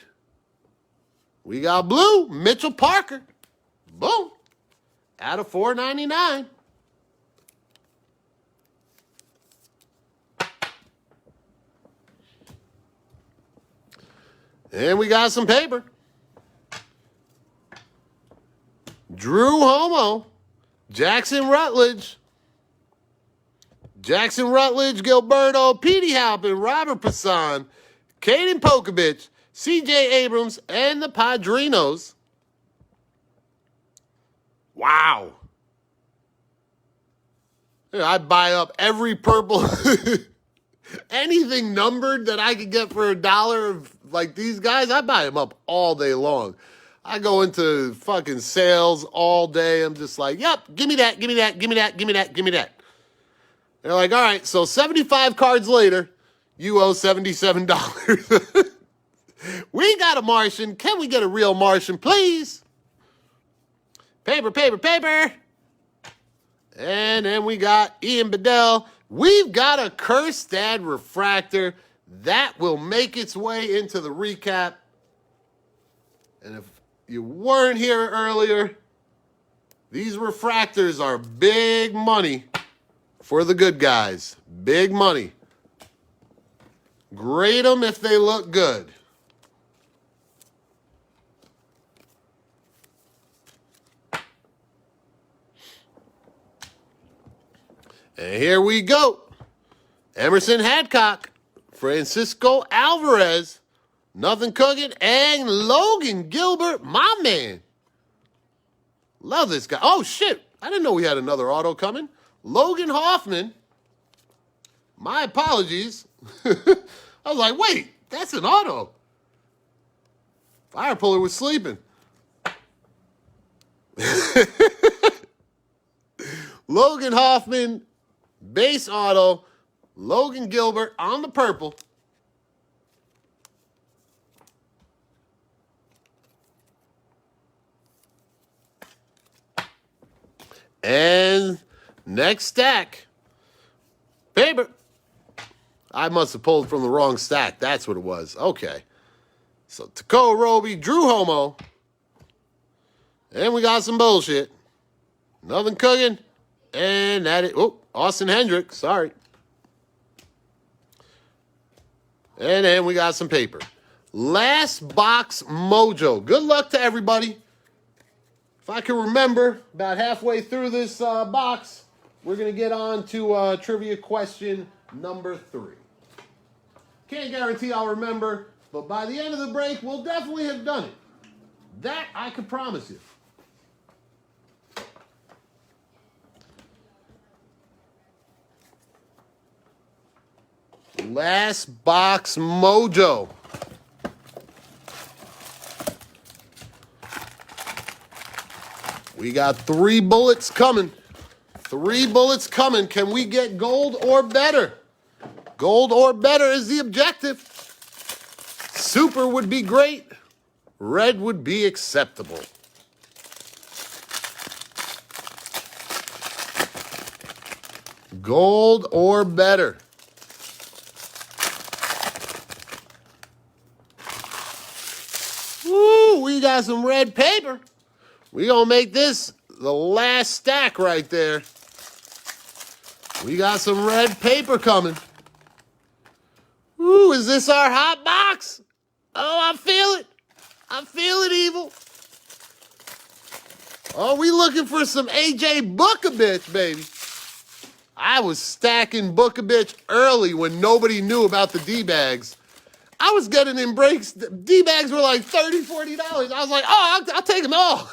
S1: We got blue, Mitchell Parker. Boom. Out of $4.99. And we got some paper. Drew Homo, Jackson Rutledge, Jackson Rutledge, Gilberto, Petey Halpin, Robert Passan, Caden Pokovich, C.J. Abrams, and the Padrinos. Wow. I'd buy up every purple, anything numbered that I could get for $1 of like these guys, I buy them up all day long. I go into fucking sales all day. I'm just like, yep, give me that, give me that, give me that, give me that, give me that. They're like, all right, so 75 cards later, you owe $77. We got a Martian. Can we get a real Martian, please? Paper, paper, paper. And then we got Ian Bedell. We've got a Kerstad refractor that will make its way into the recap. And if you weren't here earlier, these refractors are big money for the good guys. Big money. Grade them if they look good. And here we go. Emerson Hadcock, Francisco Alvarez, Nothing Cooking, and Logan Gilbert, my man. Love this guy. Oh, shit. I didn't know we had another auto coming. Logan Hoffman. My apologies. I was like, wait, that's an auto. Fire Puller was sleeping. Logan Hoffman, base auto. Logan Gilbert on the purple. And next stack. Paper. I must have pulled from the wrong stack. That's what it was. Okay. So Takeo Roby, Drew Homo. And we got some bullshit. Nothing Cooking. And that is, oh, Austin Hendricks. Sorry. And then we got some paper. Last box mojo. Good luck to everybody. If I can remember, about halfway through this box, we're going to get on to trivia question number 3. Can't guarantee I'll remember, but by the end of the break, we'll definitely have done it. That I can promise you. Last box mojo. We got 3 bullets coming. 3 bullets coming. Can we get gold or better? Gold or better is the objective. Super would be great. Red would be acceptable. Gold or better. Woo, we got some red paper. We gonna make this the last stack right there. We got some red paper coming. Ooh, is this our hot box? Oh, I feel it. I feel it, Evil. Oh, we looking for some AJ Bukovich, baby. I was stacking Bukovich early when nobody knew about the D-bags. I was getting in breaks. D-bags were like $30, $40. I was like, oh, I'll take them all.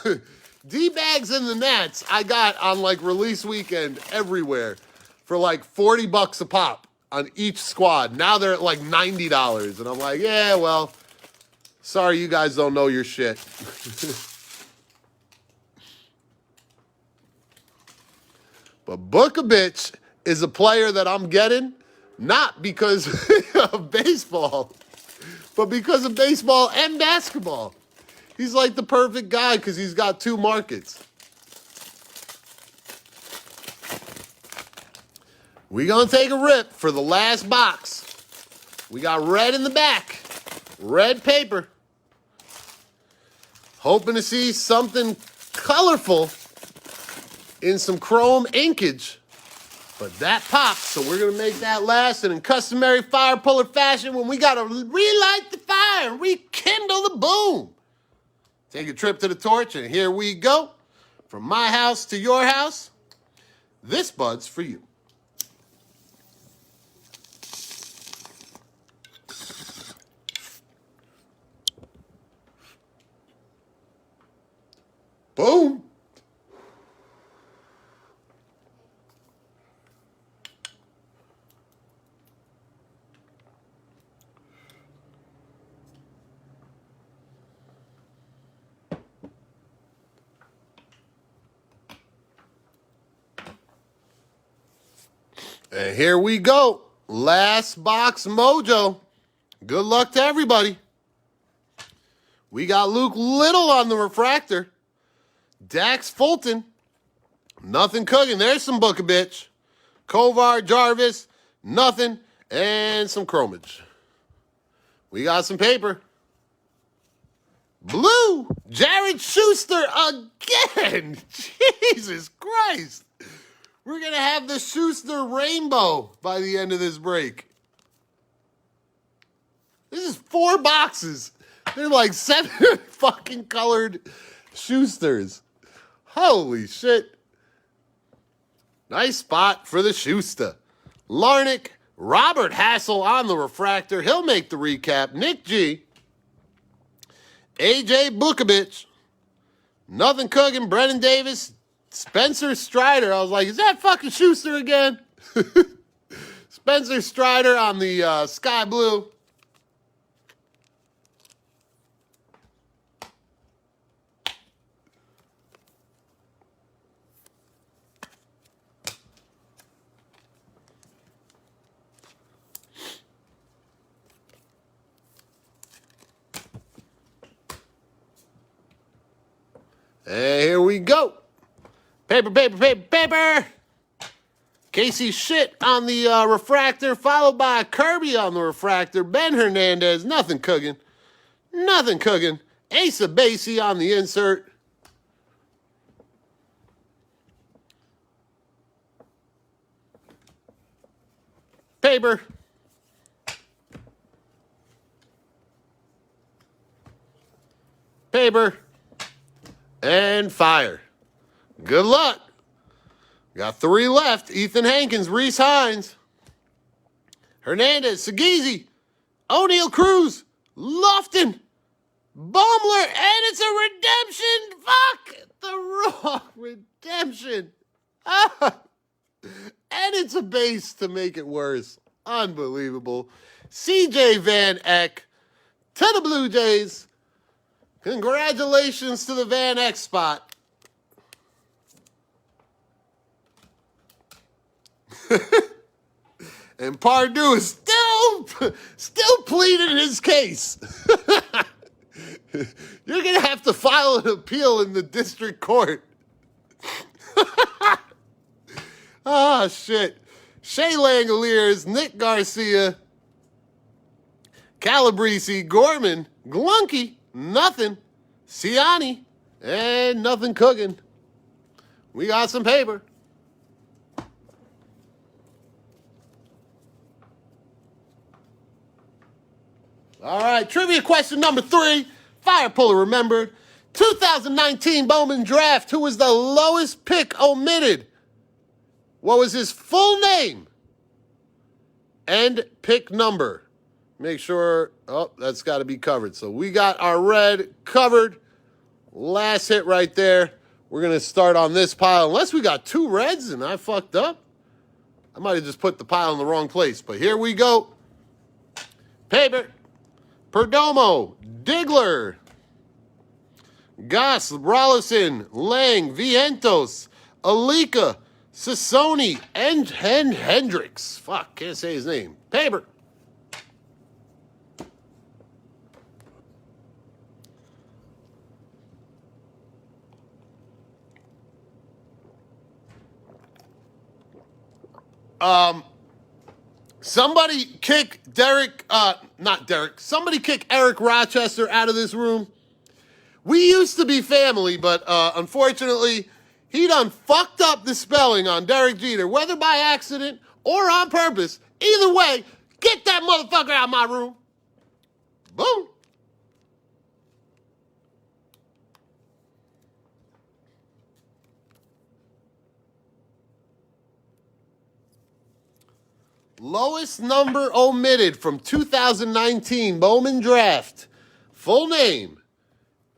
S1: D-bags and the Nats I got on like release weekend everywhere for like $40 a pop on each squad. Now they're at like $90. And I'm like, yeah, well, sorry you guys don't know your shit. But Bukovich is a player that I'm getting not because of baseball, but because of baseball and basketball. He's like the perfect guy because he's got 2 markets. We're going to take a rip for the last box. We got red in the back. Red paper. Hoping to see something colorful in some chrome inkage. But that pops, so we're going to make that last. And in customary fire puller fashion, when we got to relight the fire, rekindle the boom. Take a trip to the torch, and here we go. From my house to your house, this bud's for you. And here we go. Last box mojo. Good luck to everybody. We got Luke Little on the refractor. Dax Fulton. Nothing cooking. There's some book a bitch. Kovar Jarvis. Nothing. And some chromage. We got some paper. Blue. Jared Schuster again. Jesus Christ. We're going to have the Schuster rainbow by the end of this break. This is 4 boxes. They're like 7 fucking colored Schusters. Holy shit. Nice spot for the Schuster. Larnick, Robert Hassel on the refractor. He'll make the recap. Nick G. AJ Bukovich. Nothing cooking. Brennan Davis. Spencer Strider. I was like, is that fucking Schuster again? Spencer Strider on the sky blue. And here we go. Paper, paper, paper, paper. Casey Shit on the refractor, followed by Kirby on the refractor. Ben Hernandez, nothing cooking. Nothing cooking. Asa Basie on the insert. Paper. Paper. And fire. Good luck. Got 3 left. Ethan Hankins, Reese Hines, Hernandez, Segezi, O'Neal Cruz, Lofton, Baumler, and it's a redemption. Fuck! The Raw redemption. Ah. And it's a base to make it worse. Unbelievable. CJ Van Eck to the Blue Jays. Congratulations to the Van Eck spot. And Pardue is still pleading his case. You're going to have to file an appeal in the district court. Ah, shit. Shea Langoliers, Nick Garcia, Calabrese, Gorman, Glunky, nothing, Ciani, and nothing cooking. We got some paper. All right, trivia question number 3. Fire Puller remembered. 2019 Bowman draft. Who was the lowest pick omitted? What was his full name? And pick number. Make sure, oh, that's got to be covered. So we got our red covered. Last hit right there. We're going to start on this pile. Unless we got 2 reds and I fucked up. I might have just put the pile in the wrong place. But here we go. Paper. Perdomo, Diggler, Goss, Rollison, Lang, Vientos, Alika, Sassoni, and Hendricks. Fuck, can't say his name. Paper. Somebody kick somebody kick Eric Rochester out of this room. We used to be family, but unfortunately, he done fucked up the spelling on Derek Jeter, whether by accident or on purpose. Either way, get that motherfucker out of my room. Boom. Lowest number omitted from 2019 Bowman draft. Full name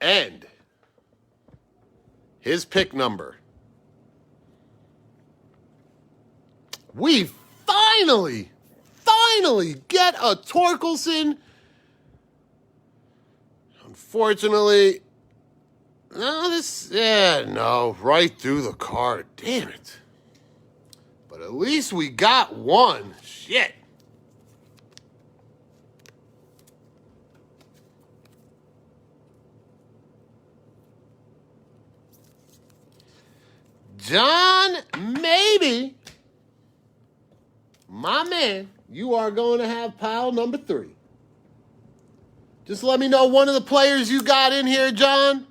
S1: and his pick number. We finally get a Torkelson. Unfortunately, no, right through the card. Damn it. But at least we got one. Shit. John, maybe. My man, you are going to have pile number 3. Just let me know one of the players you got in here, John.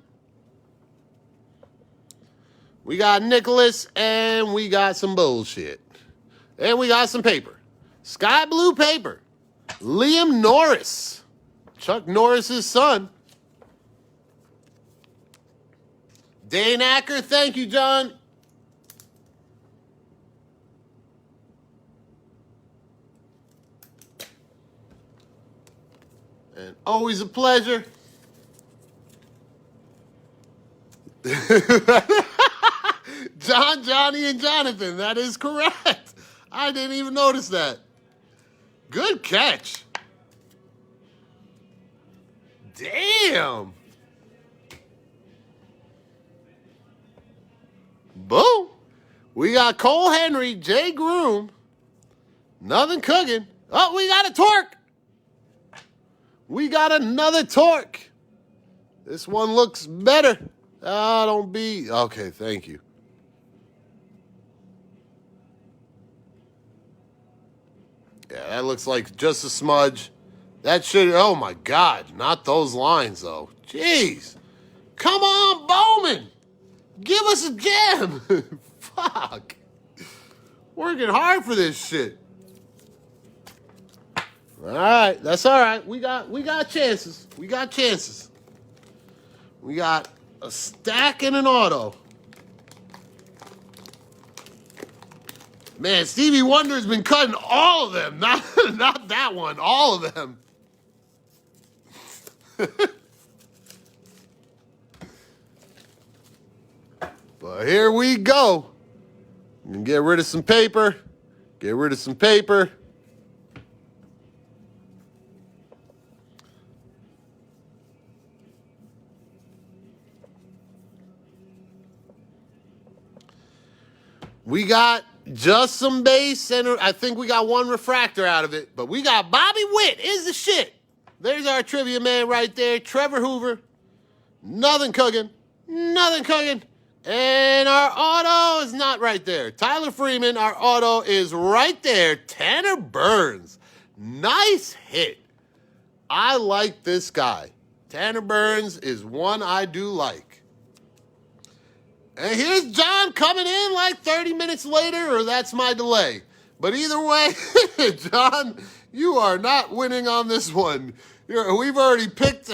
S1: We got Nicholas, and we got some bullshit. And we got some paper. Sky blue paper. Liam Norris. Chuck Norris's son. Dane Acker, thank you, John. And always a pleasure. John, Johnny, and Jonathan. That is correct. I didn't even notice that. Good catch. Damn. Boom. We got Cole Henry, Jay Groom. Nothing cooking. Oh, we got a torque. We got another torque. This one looks better. Oh, don't be. Okay, thank you. Yeah, that looks like just a smudge. That should, oh my God, not those lines though. Jeez. Come on, Bowman. Give us a gem. Fuck. Working hard for this shit. All right, that's all right. We got chances. We got chances. We got a stack and an auto. Man, Stevie Wonder's been cutting all of them. Not that one. All of them. But here we go. Get rid of some paper. Get rid of some paper. We got just some base, and I think we got one refractor out of it. But we got Bobby Witt is the shit. There's our trivia man right there. Trevor Hoover. Nothing cooking. Nothing cooking. And our auto is not right there. Tyler Freeman, our auto is right there. Tanner Burns. Nice hit. I like this guy. Tanner Burns is one I do like. And here's John coming in like 30 minutes later, or that's my delay. But either way, John, you are not winning on this one. We've already picked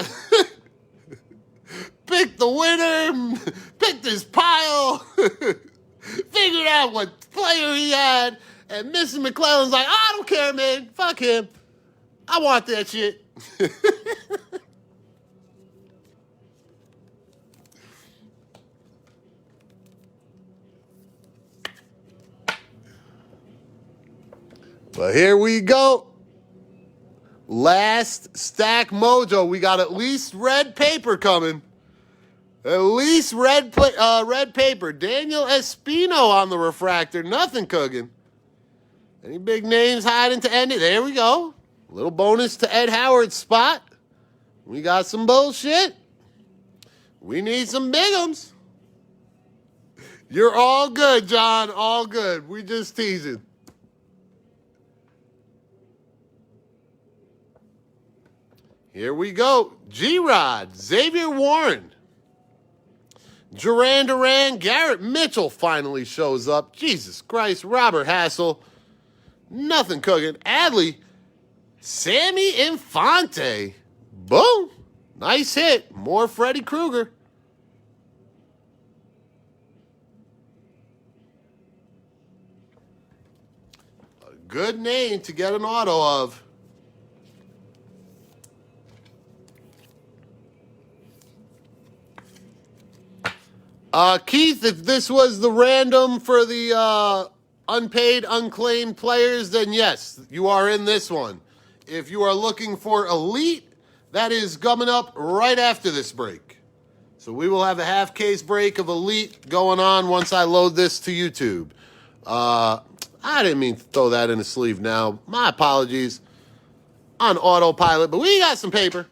S1: picked the winner, picked his pile, figured out what player he had, and Mr. McClellan's like, I don't care, man. Fuck him. I want that shit. But here we go. Last stack mojo. We got at least red paper coming. At least red paper. Daniel Espino on the refractor. Nothing cooking. Any big names hiding to end it? There we go. A little bonus to Ed Howard's spot. We got some bullshit. We need some bigums. You're all good, John. All good. We just teasing. Here we go. G-Rod, Xavier Warren, Duran, Garrett Mitchell finally shows up. Jesus Christ, Robert Hassel, nothing cooking. Adley, Sammy Infante, boom, nice hit. More Freddy Krueger. A good name to get an auto of. Keith, if this was the random for the unpaid, unclaimed players, then yes, you are in this one. If you are looking for Elite, that is coming up right after this break. So we will have a half-case break of Elite going on once I load this to YouTube. I didn't mean to throw that in the sleeve now. My apologies. On autopilot, but we got some paper.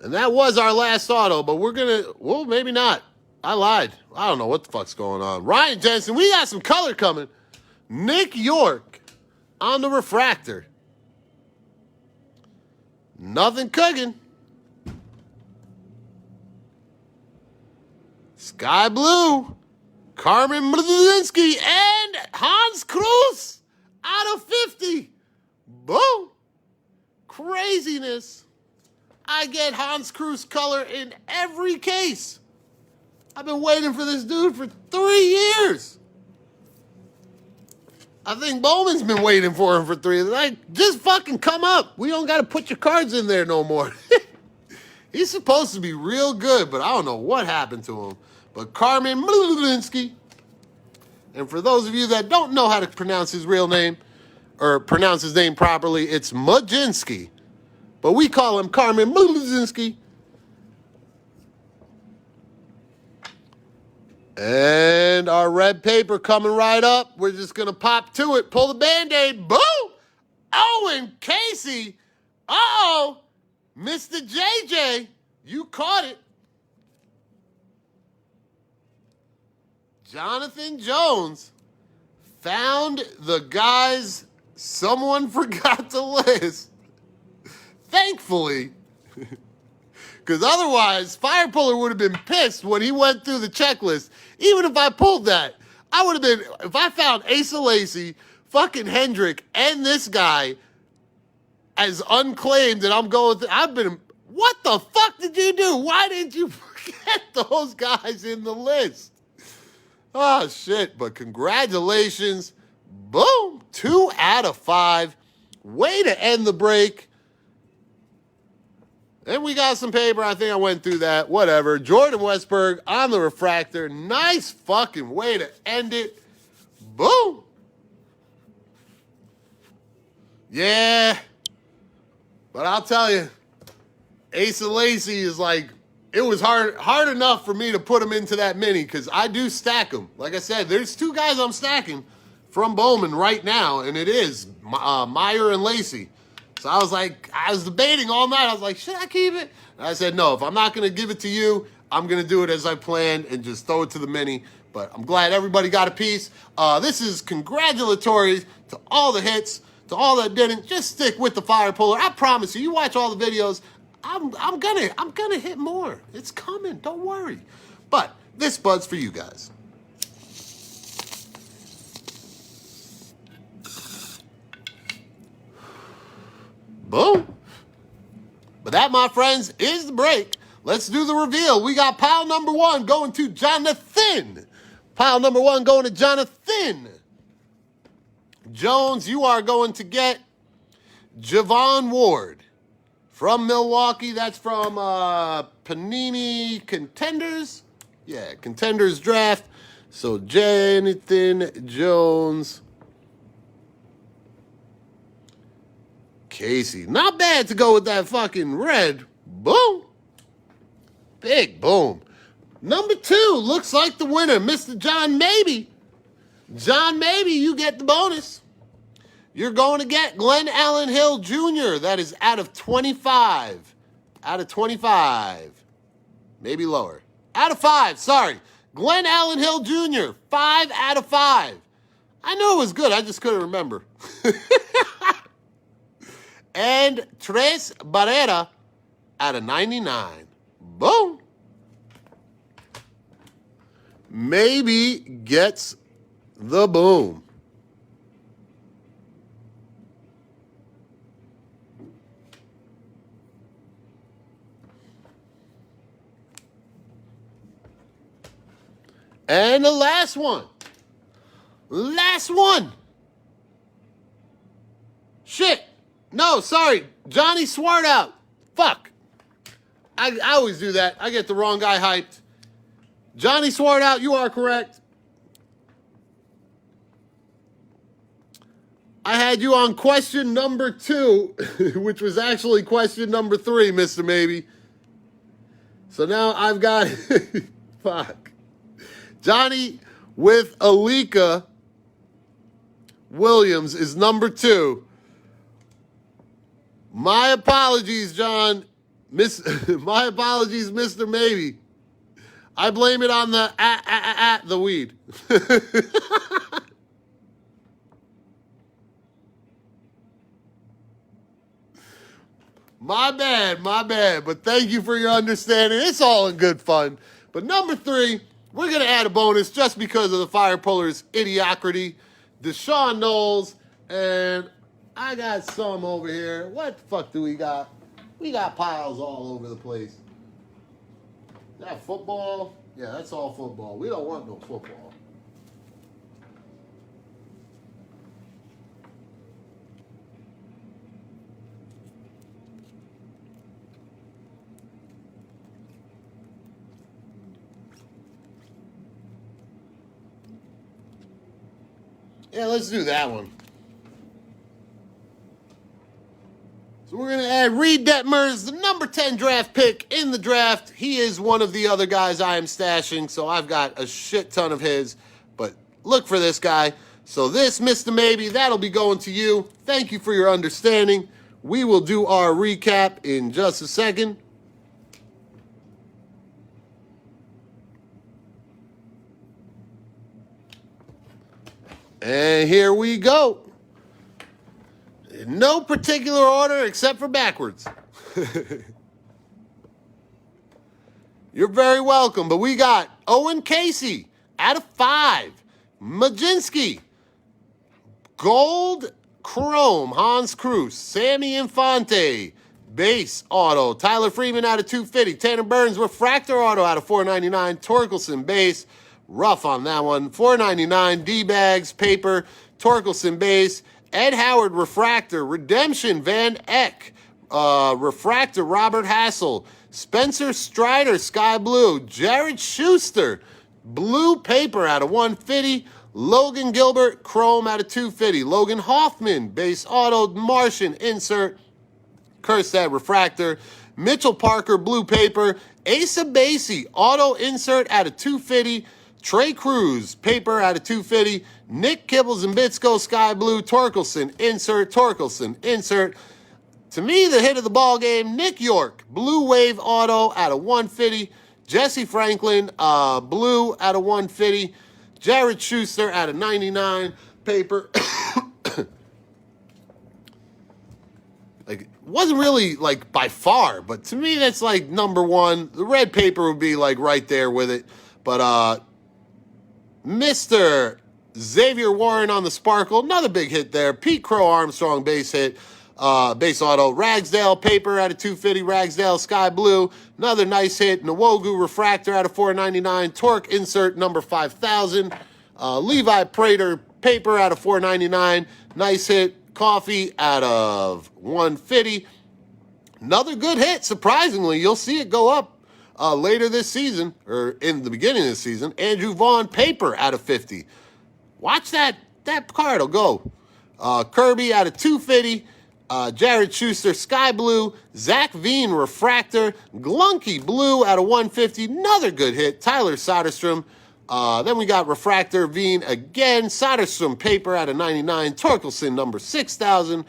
S1: And that was our last auto, but we're going to, well, maybe not. I lied. I don't know what the fuck's going on. Ryan Jensen, we got some color coming. Nick York on the refractor. Nothing cooking. Sky Blue, Carmen Mlodzinski, and Hans Cruz out of 50. Boom. Craziness. I get Hans Cruz color in every case. I've been waiting for this dude for 3 years. I think Bowman's been waiting for him for 3 years. Like, just fucking come up. We don't got to put your cards in there no more. He's supposed to be real good, but I don't know what happened to him. But Carmen Mlodzinski. And for those of you that don't know how to pronounce his real name, or pronounce his name properly, it's Mlodzinski. But we call him Carmen Mlodzinski. And our red paper coming right up. We're just going to pop to it. Pull the Band-Aid. Boom! Owen Casey. Uh-oh. Mr. JJ. You caught it. Jonathan Jones found the guys someone forgot to list. Thankfully. Because otherwise, Fire Puller would have been pissed when he went through the checklist. Even if I pulled that, I would have been, if I found Asa Lacy, fucking Hendrick, and this guy as unclaimed, and I'm going through, I've been, what the fuck did you do? Why didn't you get those guys in the list? Oh, shit. But congratulations. Boom. 2 out of 5. Way to end the break. And we got some paper. I think I went through that. Whatever. Jordan Westberg on the refractor. Nice fucking way to end it. Boom. Yeah. But I'll tell you, Asa Lacy is like, it was hard enough for me to put him into that mini because I do stack them. Like I said, there's 2 guys I'm stacking from Bowman right now, and it is Meyer and Lacy. So I was debating all night. I was like, should I keep it? And I said, no, if I'm not going to give it to you, I'm going to do it as I planned and just throw it to the mini. But I'm glad everybody got a piece. This is congratulatory to all the hits, to all that didn't. Just stick with the Fire Puller. I promise you, you watch all the videos, I'm gonna hit more. It's coming, don't worry. But this bud's for you guys. Boom. But that, my friends, is the break. Let's do the reveal. We got pile number 1 going to Jonathan. Pile number 1 going to Jonathan. Jones, you are going to get Javon Ward. From Milwaukee, that's from Panini Contenders. Yeah, Contenders draft. So Jonathan Jones. Casey. Not bad to go with that fucking red. Boom. Big boom. Number 2 looks like the winner, Mr. John Maybe. John Maybe, you get the bonus. You're going to get Glenn Allen Hill Jr. That is out of 25. Out of 25. Maybe lower. Out of 5, sorry. Glenn Allen Hill Jr. 5 out of 5. I knew it was good. I just couldn't remember. And Tres Barrera out of 99. Boom. Maybe gets the boom. And the last one. Last one. Shit. No, sorry. Johnny Swartout. Fuck. I always do that. I get the wrong guy hyped. Johnny Swartout, you are correct. I had you on question number 2, which was actually question number 3, Mr. Maybe. So now I've got... Fuck. Johnny with Alika Williams is number 2. My apologies, John. My apologies, Mr. Maybe. I blame it on the weed. My bad. But thank you for your understanding. It's all in good fun. But number 3, we're going to add a bonus just because of the Fire Pullers' idiocrity. Deshaun Knowles, and I got some over here. What the fuck do we got? We got piles all over the place. Is that football? Yeah, that's all football. We don't want no football. Yeah, let's do that one. So we're going to add Reed Detmers, the number 10 draft pick in the draft. He is one of the other guys I am stashing, so I've got a shit ton of his. But look for this guy. So this, Mr. Maybe, that'll be going to you. Thank you for your understanding. We will do our recap in just a second. And here we go. In no particular order except for backwards. You're very welcome. But we got Owen Casey out of 5. Majinski. Gold Chrome. Hans Kruse. Sammy Infante. Base Auto. Tyler Freeman out of 250. Tanner Burns Refractor Auto out of 499. Torkelson Base. Rough on that one. $4.99. D-Bags, paper, Torkelson base. Ed Howard refractor. Redemption Van Eck. Refractor Robert Hassel. Spencer Strider sky blue. Jared Schuster blue paper out of 150. Logan Gilbert chrome out of 250. Logan Hoffman base auto Martian insert. Kjerstad refractor. Mitchell Parker blue paper. Asa Basie auto insert out of 250. Trey Cruz, paper out of 250. Nick Kibbles and Bitsko, sky blue. Torkelson, insert. To me, the hit of the ball game, Nick York, blue wave auto out of 150. Jesse Franklin, blue out of 150. Jared Schuster out of 99. Paper. Like, wasn't really, like, by far, but to me, that's, like, number 1. The red paper would be, like, right there with it. But, Mr. Xavier Warren on the Sparkle. Another big hit there. Pete Crow Armstrong base hit. Base auto. Ragsdale paper out of 250. Ragsdale sky blue. Another nice hit. Nwogu refractor out of 499. Torque insert number 5000. Levi Prater paper out of 499. Nice hit. Coffee out of 150. Another good hit. Surprisingly, you'll see it go up later this season, or in the beginning of the season. Andrew Vaughn paper out of 50. Watch that card will go. Kirby out of 250. Jared Schuster sky blue. Zach Veen refractor. Glunky blue out of 150. Another good hit. Tyler Soderstrom. Then we got refractor Veen again. Soderstrom paper out of 99. Torkelson number 6000.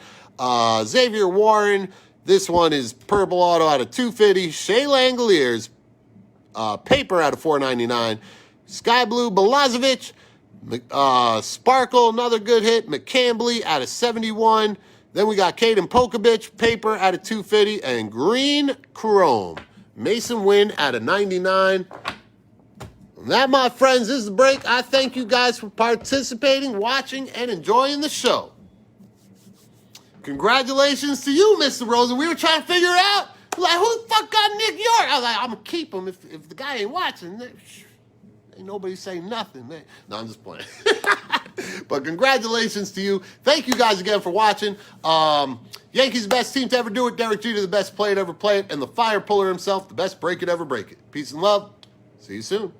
S1: Xavier Warren. This one is purple auto out of 250. Shea Langoliers paper out of 499. Sky blue Balazovic. Sparkle, another good hit. McCambly out of 71. Then we got Caden Pokovich, paper out of 250. And green chrome. Mason Wynn out of 99. And that, my friends, is the break. I thank you guys for participating, watching, and enjoying the show. Congratulations to you, Mr. Rosen. We were trying to figure it out. Like, who the fuck got Nick York? I was like, I'm going to keep him if the guy ain't watching. Ain't nobody saying nothing, man. No, I'm just playing. But congratulations to you. Thank you guys again for watching. Yankees best team to ever do it. Derek Jeter, the best player to ever play it. And the fire puller himself, the best break it ever break it. Peace and love. See you soon.